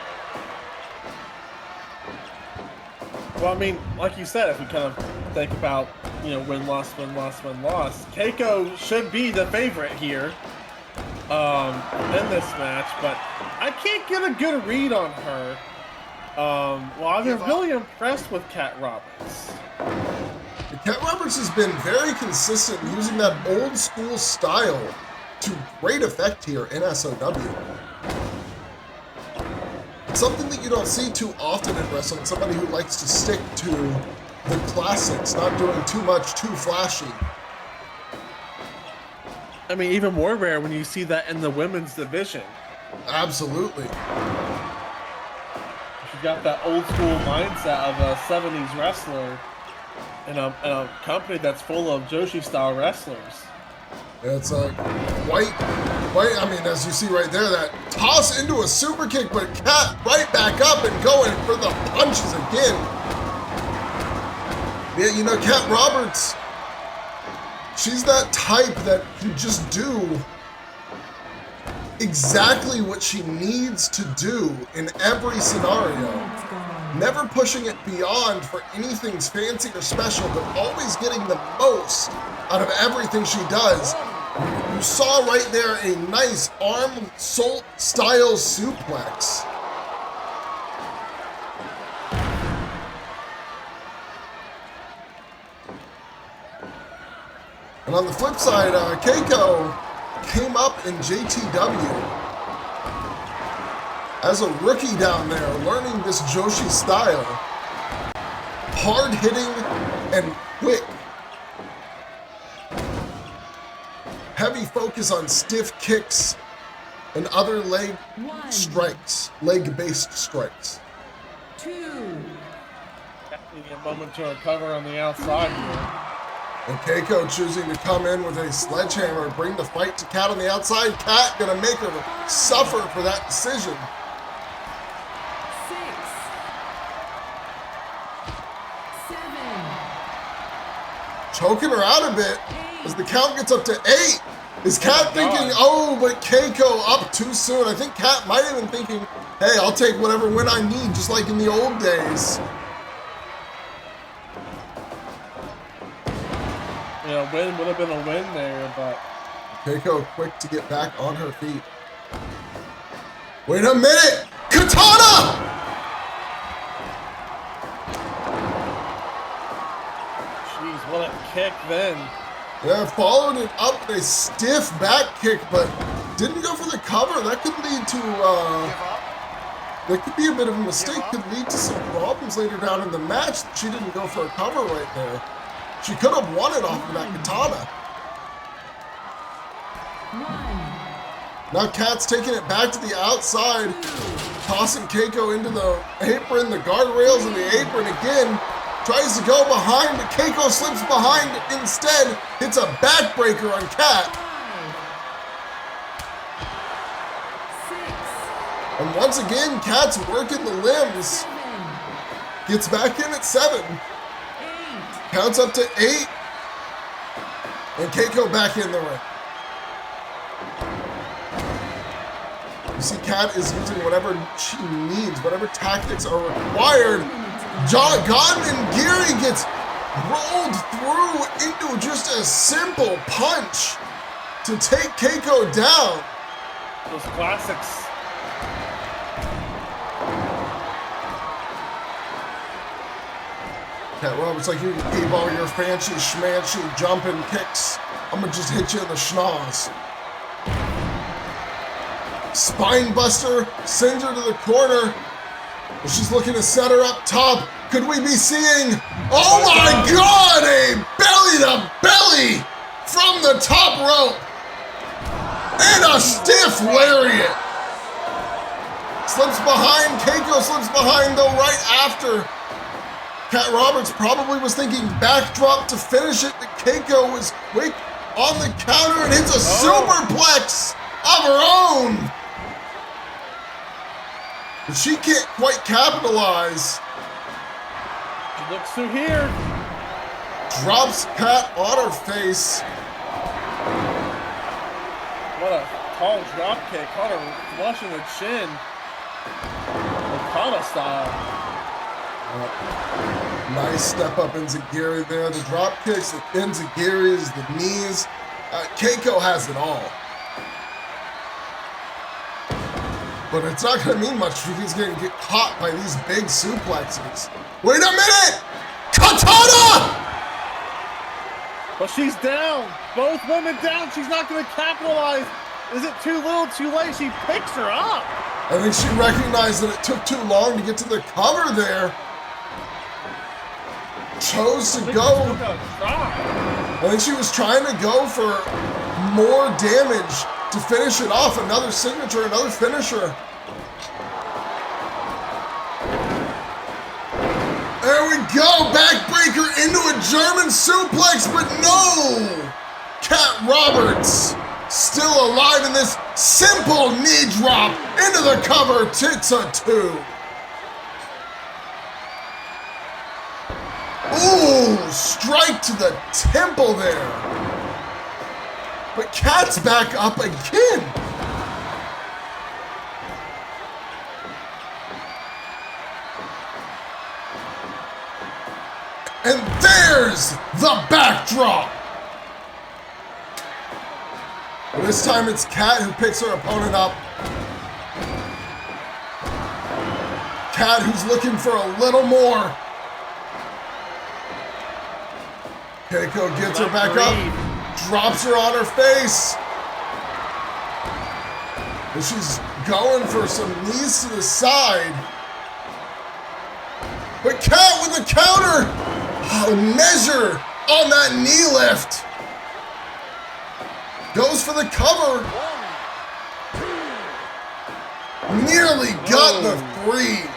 Well, I mean, like you said, if we kind of think about, win-loss, win-loss, win-loss, KEIKO should be the favorite here in this match, but I can't get a good read on her. Well, I've been really impressed with Kat Roberts. Kat Roberts has been very consistent using that old school style to great effect here in SOW. It's something that you don't see too often in wrestling, somebody who likes to stick to the classics, not doing too much, too flashy. I mean, even more rare when you see that in the women's division. Absolutely. She's got that old school mindset of a 70s wrestler in a company that's full of Joshi style wrestlers. It's white, I mean, as you see right there, that toss into a super kick, but Kat right back up and going for the punches again. Yeah, Kat Roberts, she's that type that can just do exactly what she needs to do in every scenario. Never pushing it beyond for anything's fancy or special, but always getting the most out of everything she does. You saw right there a nice arm salt style suplex. And on the flip side, KEIKO came up in JTW as a rookie down there, learning this Joshi style. Hard hitting and quick. Heavy focus on stiff kicks and other leg strikes, leg-based strikes. 2. Taking a moment to recover on the outside here. And KEIKO choosing to come in with a sledgehammer, bring the fight to Kat on the outside. Kat gonna make her suffer for that decision. 6. 7. choking her out a bit as the count gets up to 8. Is Kat thinking, oh, but KEIKO up too soon? I think Kat might have been thinking, hey, I'll take whatever win I need, just like in the old days. Yeah, win would have been a win there, but... KEIKO quick to get back on her feet. Wait a minute! Katana! Jeez, what a kick then. Yeah, followed it up with a stiff back kick, but didn't go for the cover. That could lead to, that could be a bit of a mistake. Could lead to some problems later down in the match. She didn't go for a cover right there. She could have won it off of that katana. Now Kat's taking it back to the outside, tossing KEIKO into the apron, the guardrails of the apron again. Tries to go behind, but KEIKO slips behind instead. Hits a backbreaker on Kat. And once again, Kat's working the limbs. Gets back in at 7. Counts up to 8. And KEIKO back in the ring. You see, Kat is using whatever she needs, whatever tactics are required. Godman Geary gets rolled through into just a simple punch to take KEIKO down. Those classics. Kat Roberts like, you can keep all your fancy schmancy jumping kicks. I'm gonna just hit you in the schnoz. Spine buster sends her to the corner. She's looking to set her up top. Could we be seeing, oh my God, a belly to belly from the top rope. And a stiff lariat. Slips behind, KEIKO slips behind though right after. Kat Roberts probably was thinking backdrop to finish it, but KEIKO was on the counter and hits a superplex of her own. But she can't quite capitalize. She looks through here. Drops Kat on her face. What a tall drop kick. Caught her flush in the chin. Okada style. Nice step up enziguri there. The drop kicks, the enzigiris, the knees. KEIKO has it all. But it's not going to mean much if he's going to get caught by these big suplexes. Wait a minute! Katana! But she's down. Both women down. She's not going to capitalize. Is it too little, too late? She picks her up. I think she recognized that it took too long to get to the cover there. Chose to go. I think she was trying to go for more damage to finish it off. Another signature, another finisher. There we go. Backbreaker into a German suplex, but no. Kat Roberts still alive in this simple knee drop into the cover. It's a 2. Ooh, strike to the temple there. But Kat's back up again. And there's the backdrop. This time it's Kat who picks her opponent up. Kat who's looking for a little more. KEIKO gets her back up, drops her on her face. And she's going for some knees to the side. But Kat with a counter, a measure on that knee lift. Goes for the cover. Nearly got the 3.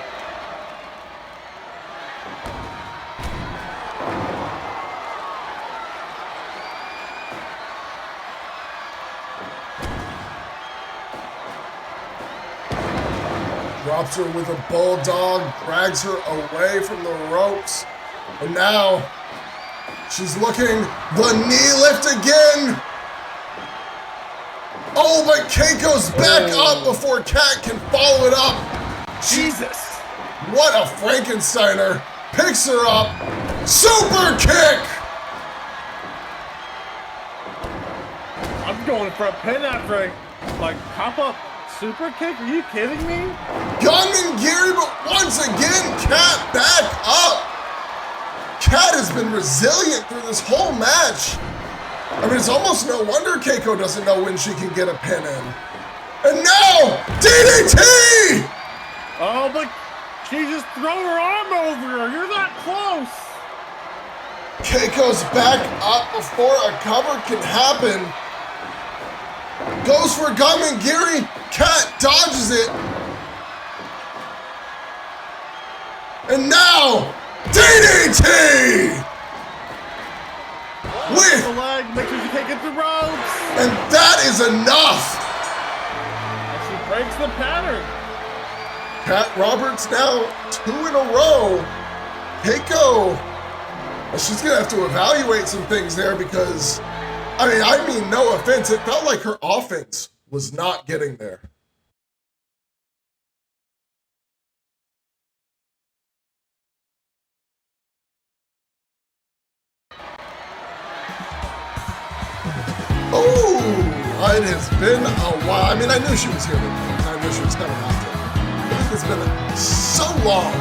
Drops her with a bulldog, drags her away from the ropes. And now She's looking, the knee lift again. Oh, but KEIKO's back up before Kat can follow it up. Jesus. What a Frankensteiner. Picks her up. Super kick. I'm going for a pin after a pop-up super kick. Are you kidding me? Gunman Geary, but once again, Kat back up. Kat has been resilient through this whole match. I mean, it's almost no wonder KEIKO doesn't know when she can get a pin in. And now, DDT! Oh, but she just threw her arm over her. You're that close. KEIKO's back up before a cover can happen. Goes for Gunman Geary. Kat dodges it. And now, DDT! With the leg, make sure you can't get the ropes. And that is enough. And she breaks the pattern. Kat Roberts now 2 in a row. KEIKO, well, she's gonna have to evaluate some things there because, I mean, no offense, it felt like her offense was not getting there. Oh, it has been a while. I mean, I knew she was here and I knew she was coming out there. I think it's been so long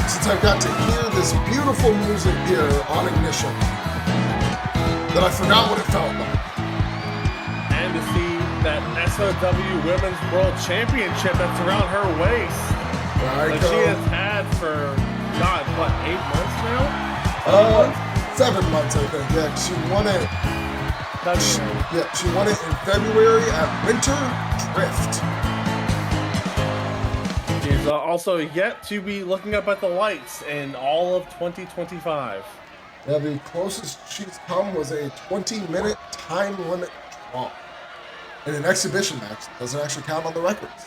since I've got to hear this beautiful music here on Ignition that I forgot what it felt like. And to see that SOW Women's World Championship that's around her waist that she has had for, God, what, 8 months now? 7 months, I think. Yeah, she won it. Yeah, she won it in February at Winter Drift. She's also yet to be looking up at the lights in all of 2025. Yeah, the closest she's come was a 20-minute time limit draw in an exhibition match that doesn't actually count on the records.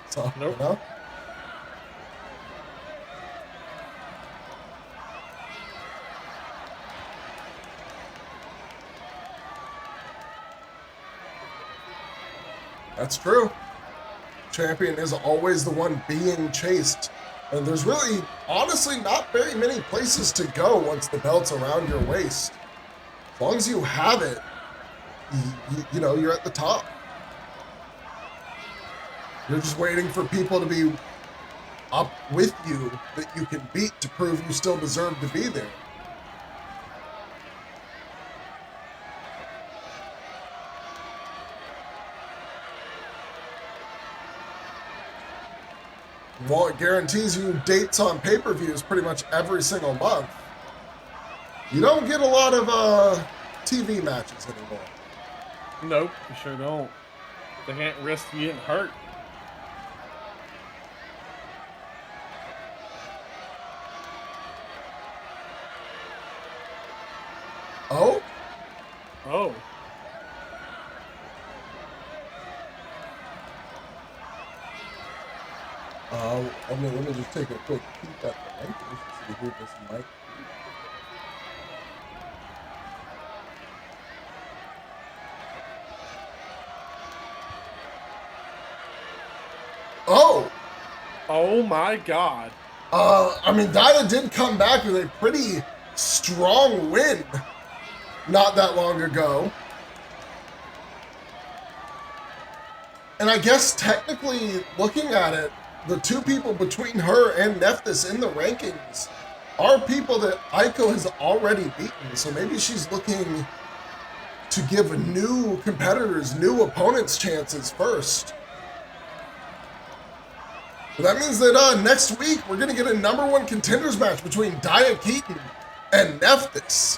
So, nope. You know? That's true. Champion is always the one being chased. And there's really, honestly, not very many places to go once the belt's around your waist. As long as you have it, you know, you're at the top. You're just waiting for people to be up with you that you can beat to prove you still deserve to be there. Well, it guarantees you dates on pay-per-views pretty much every single month. You don't get a lot of TV matches anymore. Nope, you sure don't. They can't risk you getting hurt. Oh? Oh. Let me just take a quick peek at the rankings to see who this might be. Oh! Oh my God. I mean, Dyna did come back with a pretty strong win not that long ago. And I guess technically, looking at it, the two people between her and Nephthys in the rankings are people that Aiko has already beaten. So maybe she's looking to give new competitors, new opponents chances first. But that means that next week, we're going to get a #1 contenders match between Dia Keaton and Nephthys.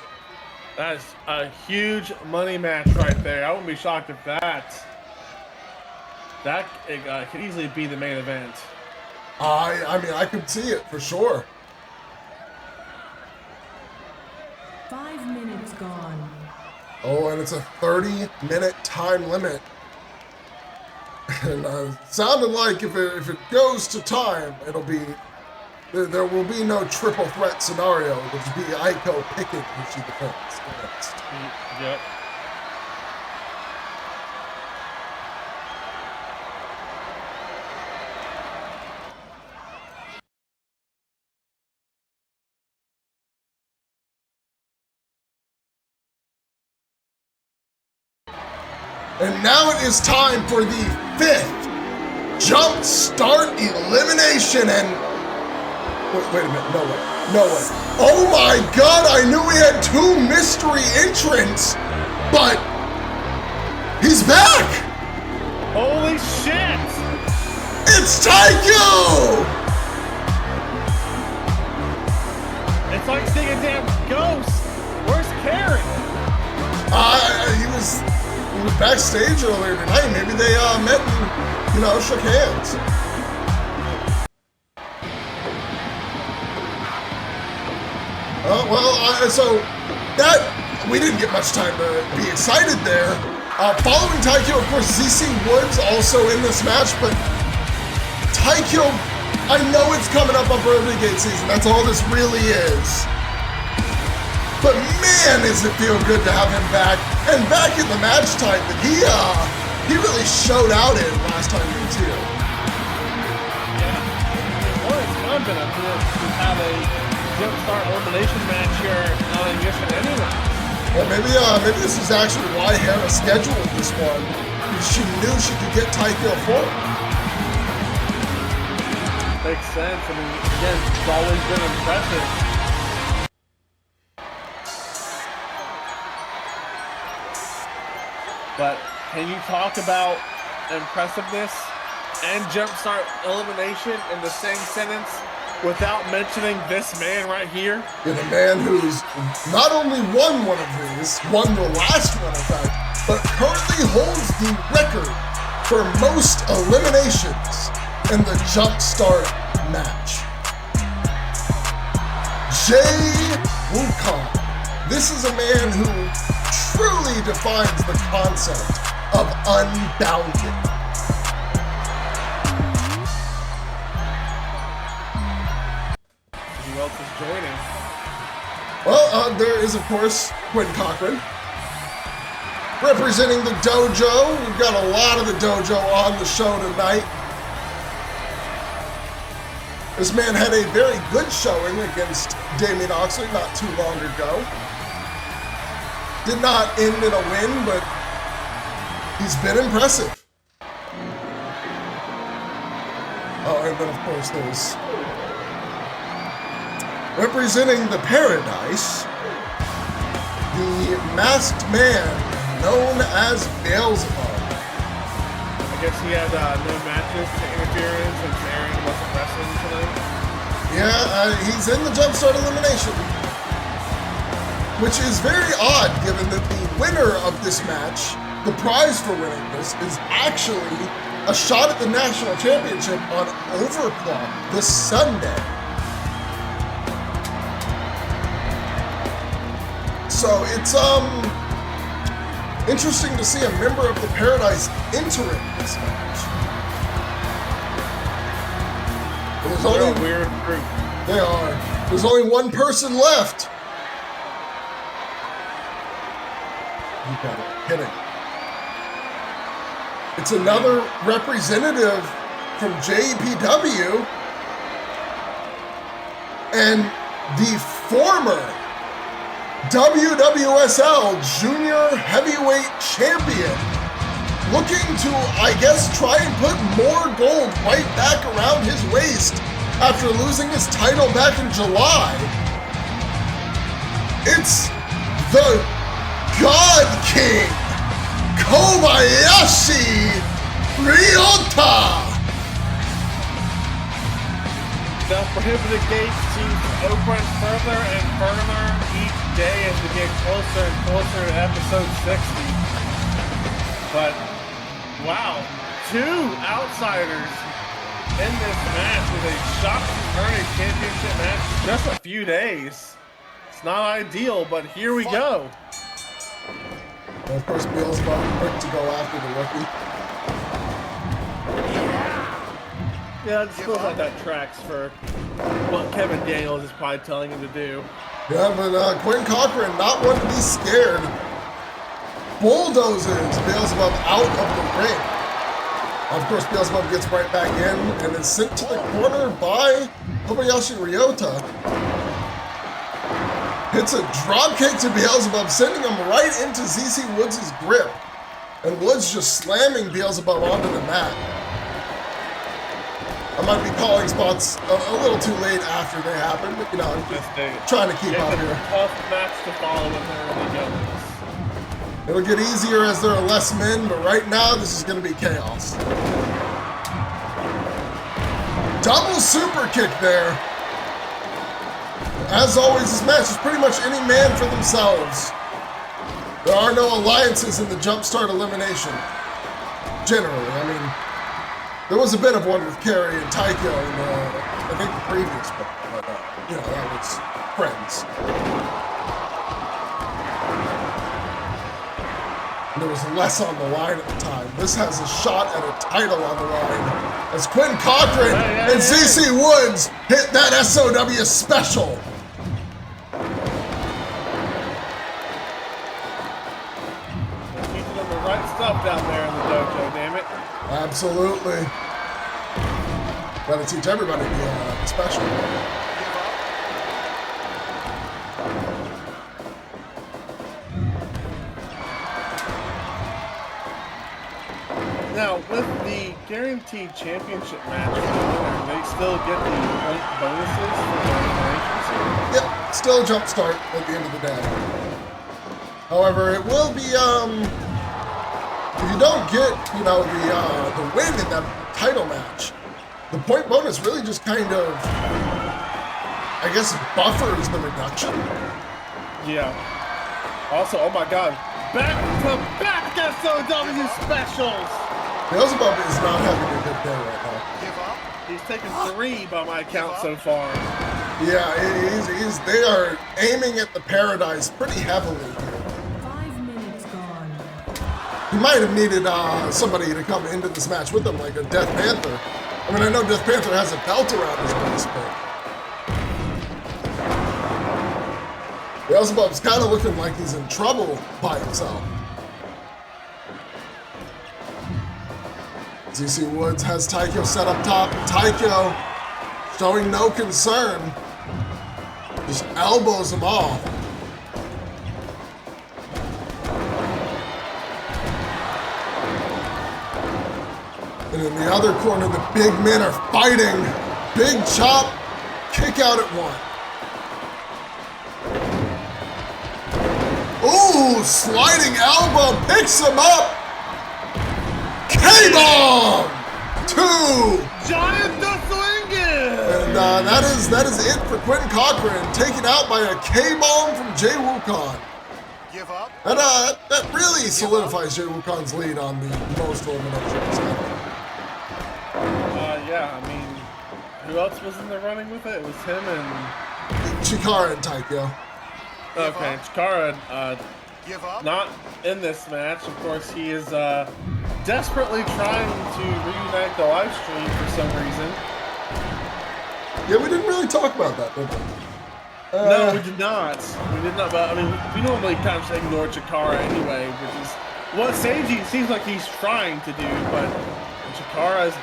That's a huge money match right there. I wouldn't be shocked if that could easily be the main event. I mean, I could see it for sure. 5 minutes gone. Oh, and it's a 30-minute time limit. And sounded like if it goes to time, it'll be There will be no triple threat scenario. It will be Aiko picking who she defends against. Yep. And now it is time for the 5th Jump Start Elimination. And wait a minute, no way. Oh my God, I knew we had 2 mystery entrants, but he's back. Holy shit! It's KEIKO! It's like seeing a damn ghost. Where's Karen? He was backstage earlier tonight. Maybe they met and, shook hands. So that, we didn't get much time to be excited there. Following KEIKO, of course, ZC Woods also in this match, but KEIKO, I know it's coming up on Pro Gate season. That's all this really is. But man, does it feel good to have him back, and back in the match type that he really showed out in last time he was here. Yeah, well, it's fun to have a Jump Start Elimination Match here on Ignition anyway. Well, maybe this is actually why Hannah scheduled this one, because she knew she could get KEIKO for it. Makes sense. I mean, again, it's always been impressive. But can you talk about impressiveness and Jump Start Elimination in the same sentence without mentioning this man right here? And a man who's not only won one of these, won the last one in fact, but currently holds the record for most eliminations in the Jump Start match. Jay Wukong. This is a man who truly defines the concept of unbounded. Who else is joining? Well, there is, of course, Quinn Cochran. Representing the DOJO. We've got a lot of the DOJO on the show tonight. This man had a very good showing against Damian Oxley not too long ago. Did not end in a win, but he's been impressive. Oh, and then of course there's representing the Paradise, the masked man known as Beelzebub. I guess he had no matches to interfere in since Aaron wasn't wrestling tonight. Yeah, he's in the Jump Start Elimination, which is very odd given that the winner of this match, the prize for winning this, is actually a shot at the national championship on Overclock this Sunday. So it's interesting to see a member of the Paradise entering this match. There's only a weird group. They are. There's only one person left. You got it. Hit it. It's another representative from JPW and the former WWSL Junior Heavyweight Champion, looking to, I guess, try and put more gold right back around his waist after losing his title back in July. It's the God King, Kobayashi Ryota. The prohibited gates seem to open further and further each day as we get closer and closer to episode 60. But, wow, 2 outsiders in this match with a shot to earn a championship match in just a few days. It's not ideal, but here we go. And of course, Beelzebub quick to go after the rookie. Yeah, it just feels like that tracks for what Kevin Daniels is probably telling him to do. Yeah, but Quinn Cochran, not one to be scared. Bulldozes Beelzebub out of the ring. Of course, Beelzebub gets right back in and is sent to the corner by Kobayashi Ryota. Hits a drop kick to Beelzebub, sending him right into ZC Woods' grip. And Woods just slamming Beelzebub onto the mat. I might be calling spots a little too late after they happen, but you know, I'm just trying to keep up here. Tough match to follow with her and the Jones. It'll get easier as there are less men, but right now this is going to be chaos. Double super kick there. As always, this match is pretty much any man for themselves. There are no alliances in the Jump Start Elimination. Generally, I mean, there was a bit of one with Kerry and Taiko in I think the previous one, but you know, that was friends. And there was less on the line at the time. This has a shot at a title on the line as Quinn Cochran and ZC Woods hit that SOW special. Teaching them the right stuff down there in the dojo, damn it. Absolutely. Gotta teach everybody the special. Now, with the guaranteed championship match for the winner, they still get the point bonuses for their eliminations here? Yep, still a jump start at the end of the day. However, it will be, if you don't get, you know, the win in that title match, the point bonus really just kind of, I guess, buffers the reduction. Yeah. Also, oh my god, back-to-back SOW specials! Beelzebub is not having a good day right now. He's taken 3 by my count so far. Yeah, they are aiming at the paradise pretty heavily here. 5 minutes gone. He might have needed somebody to come into this match with him, like a Death Panther. I mean, I know Death Panther has a belt around his waist, but Beelzebub's kind of looking like he's in trouble by himself. ZC Woods has Taiko set up top. Taiko showing no concern. Just elbows him off. And in the other corner, the big men are fighting. Big chop, kick out at 1. Ooh, sliding elbow, picks him up. K-bomb! 2! Giant the swinging! And that is it for Quinn Cochran, taken out by a K-bomb from Jay Wukong. Give up. That really solidifies Jay Wukong's lead on the most eliminations. Yeah, I mean, who else was in the running with it? It was him and Chikara and Taiko. okay, Chikara, Give up. not in this match. Of course, he is desperately trying to reunite the live stream for some reason. Yeah, we didn't really talk about that, did we? No, we did not. We did not. But I mean, we normally kind of ignore Chikara anyway, which is what Seiji seems like he's trying to do. But Chikara is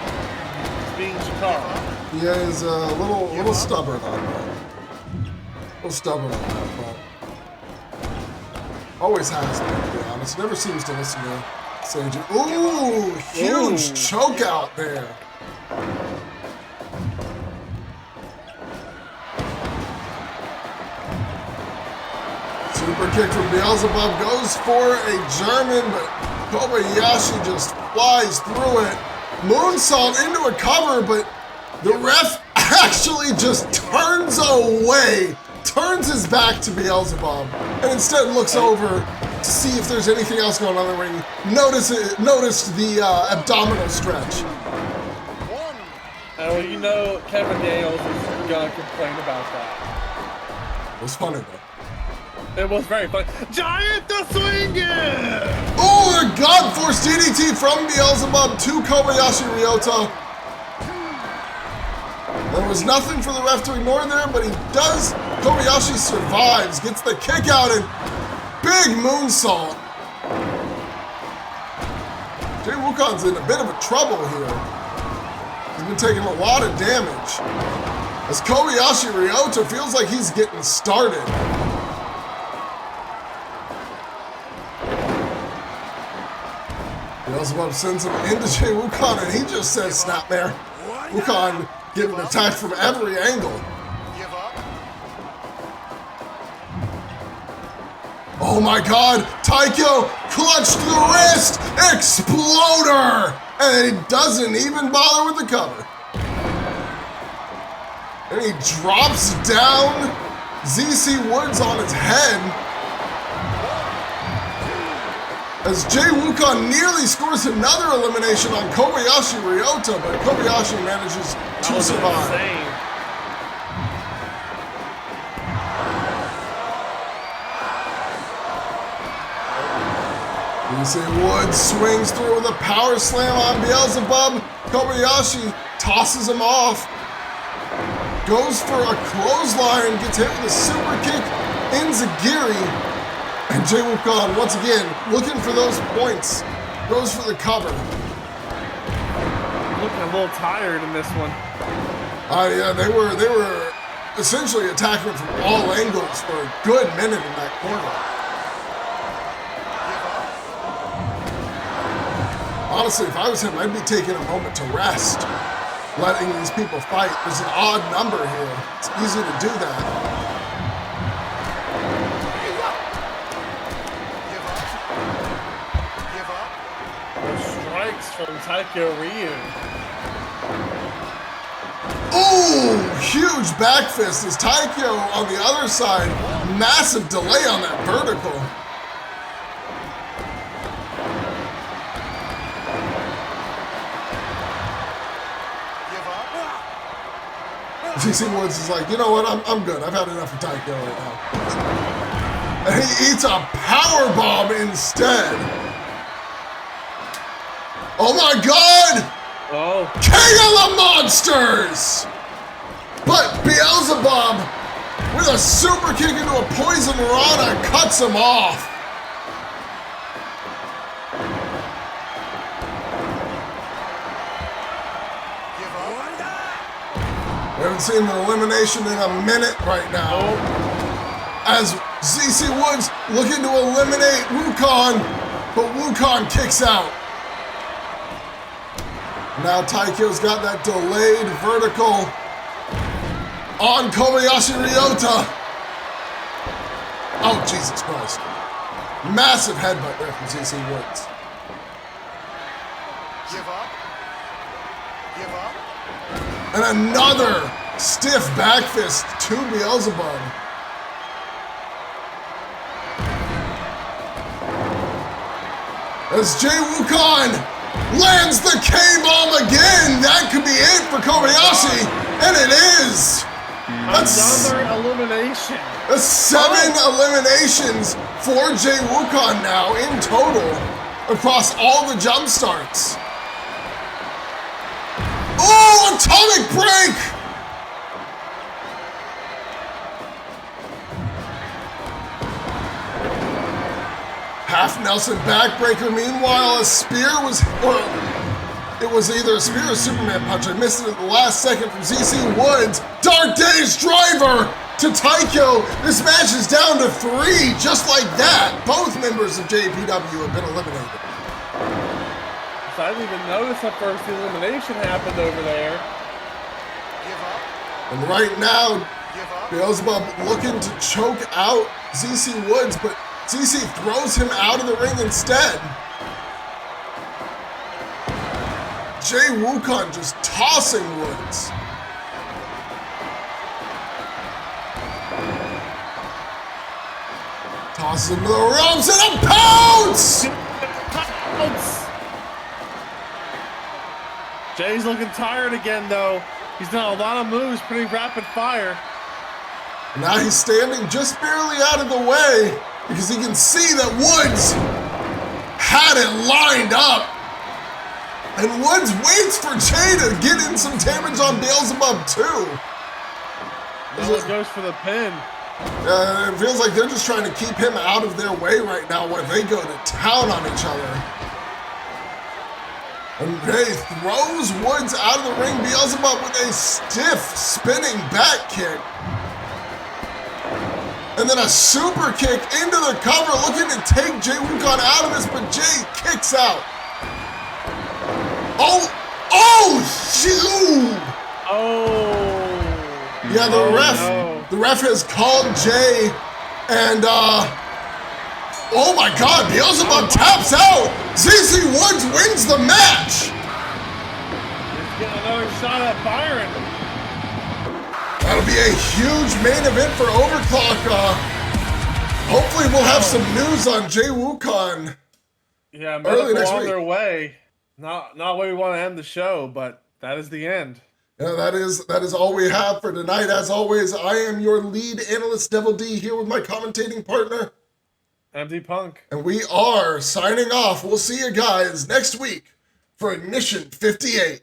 being Chikara. Yeah, he's a little stubborn on that. A little stubborn on that front. Always has been, to be honest. Never seems to listen to Seiji. Ooh, huge choke out there. Super kick from Beelzebub goes for a German, but Kobayashi just flies through it. Moonsault into a cover, but the ref actually just turns away, turns his back to Beelzebub, and instead looks over to see if there's anything else going on in the ring. Noticed the abdominal stretch. Well, you know, Kevin Daniels is gonna complain about that. It was funny though. It was very funny. Giant the swinging! Oh, a God-forced DDT from Beelzebub to Kobayashi Ryota. There was nothing for the ref to ignore there, but he does. Kobayashi survives, gets the kick out, and big moonsault. Jay Wukon's in a bit of a trouble here. He's been taking a lot of damage. As Kobayashi Ryota feels like he's getting started. Beelzebub sends him into Jay Wukon, and he just says snapmare. Wukon getting attacked from every angle. Give up. Oh my god, Taikyo clutched the wrist, exploder! And he doesn't even bother with the cover. And he drops down ZC Woods on his head. As Jay Wukon nearly scores another elimination on Kobayashi Ryota, but Kobayashi manages to survive. Insane. ZC Woods swings through with a power slam on Beelzebub. Kobayashi tosses him off. Goes for a clothesline, gets hit with a super kick in Zagiri. And Jay Wukon, once again, looking for those points. Goes for the cover. Looking a little tired in this one. Yeah, they were essentially attacking from all angles for a good minute in that corner. Honestly, if I was him, I'd be taking a moment to rest, letting these people fight. There's an odd number here. It's easy to do that. Strikes from Taikyo Ryu. Ooh, huge back fist as Taikyo on the other side. Massive delay on that vertical. ZC Woods is like, you know what, I'm good. I've had enough of Taikyo right now. And he eats a power bomb instead. Oh my god! Oh. King of the Monsters! But Beelzebub, with a super kick into a poison rana, cuts him off. We haven't seen an elimination in a minute right now. Oh. As ZC Woods looking to eliminate Wukon, but Wukon kicks out. Now Taikyo's got that delayed vertical on Kobayashi Ryota. Oh, Jesus Christ. Massive headbutt there from ZC Woods. Give up. Give up. And another stiff back fist to Beelzebub. As Jay Wukon lands the K-bomb again. That could be it for Kobayashi, and it is. Another elimination. That's 7 eliminations for Jay Wukon now in total across all the jump starts. Oh, atomic break! Half Nelson backbreaker. Meanwhile, a spear was, or it was either a spear or Superman punch. I missed it at the last second from ZC Woods. Dark Days driver to Taikyo. This match is down to 3, just like that. Both members of JPW have been eliminated. So I didn't even notice that first elimination happened over there. Give up. And right now, Give up. Beelzebub looking to choke out ZC Woods, but ZC throws him out of the ring instead. Jay Wukon just tossing Woods. Tosses him to the ropes and a pounce! Jay's looking tired again, though. He's done a lot of moves, pretty rapid fire. Now he's standing just barely out of the way because he can see that Woods had it lined up. And Woods waits for Jay to get in some damage on Beelzebub too. It goes for the pin. It feels like they're just trying to keep him out of their way right now while they go to town on each other. And Jay throws Woods out of the ring. Beelzebub with a stiff spinning back kick. And then a super kick into the cover, looking to take Jay Wukong out of this, but Jay kicks out. Oh, shoot! Oh. Yeah, the ref has called Jay, and oh my God, Beelzebub taps out. ZZ Woods wins the match. Let's get another shot at Byron. That'll be a huge main event for Overclock. Hopefully we'll have some news on Jay Wukong. Yeah, early next on week. Their way. Not where we want to end the show, but that is the end. Yeah, that is all we have for tonight. As always, I am your lead analyst, Devil D, here with my commentating partner, MD Punk. and we are signing off. We'll see you guys next week for Ignition 58.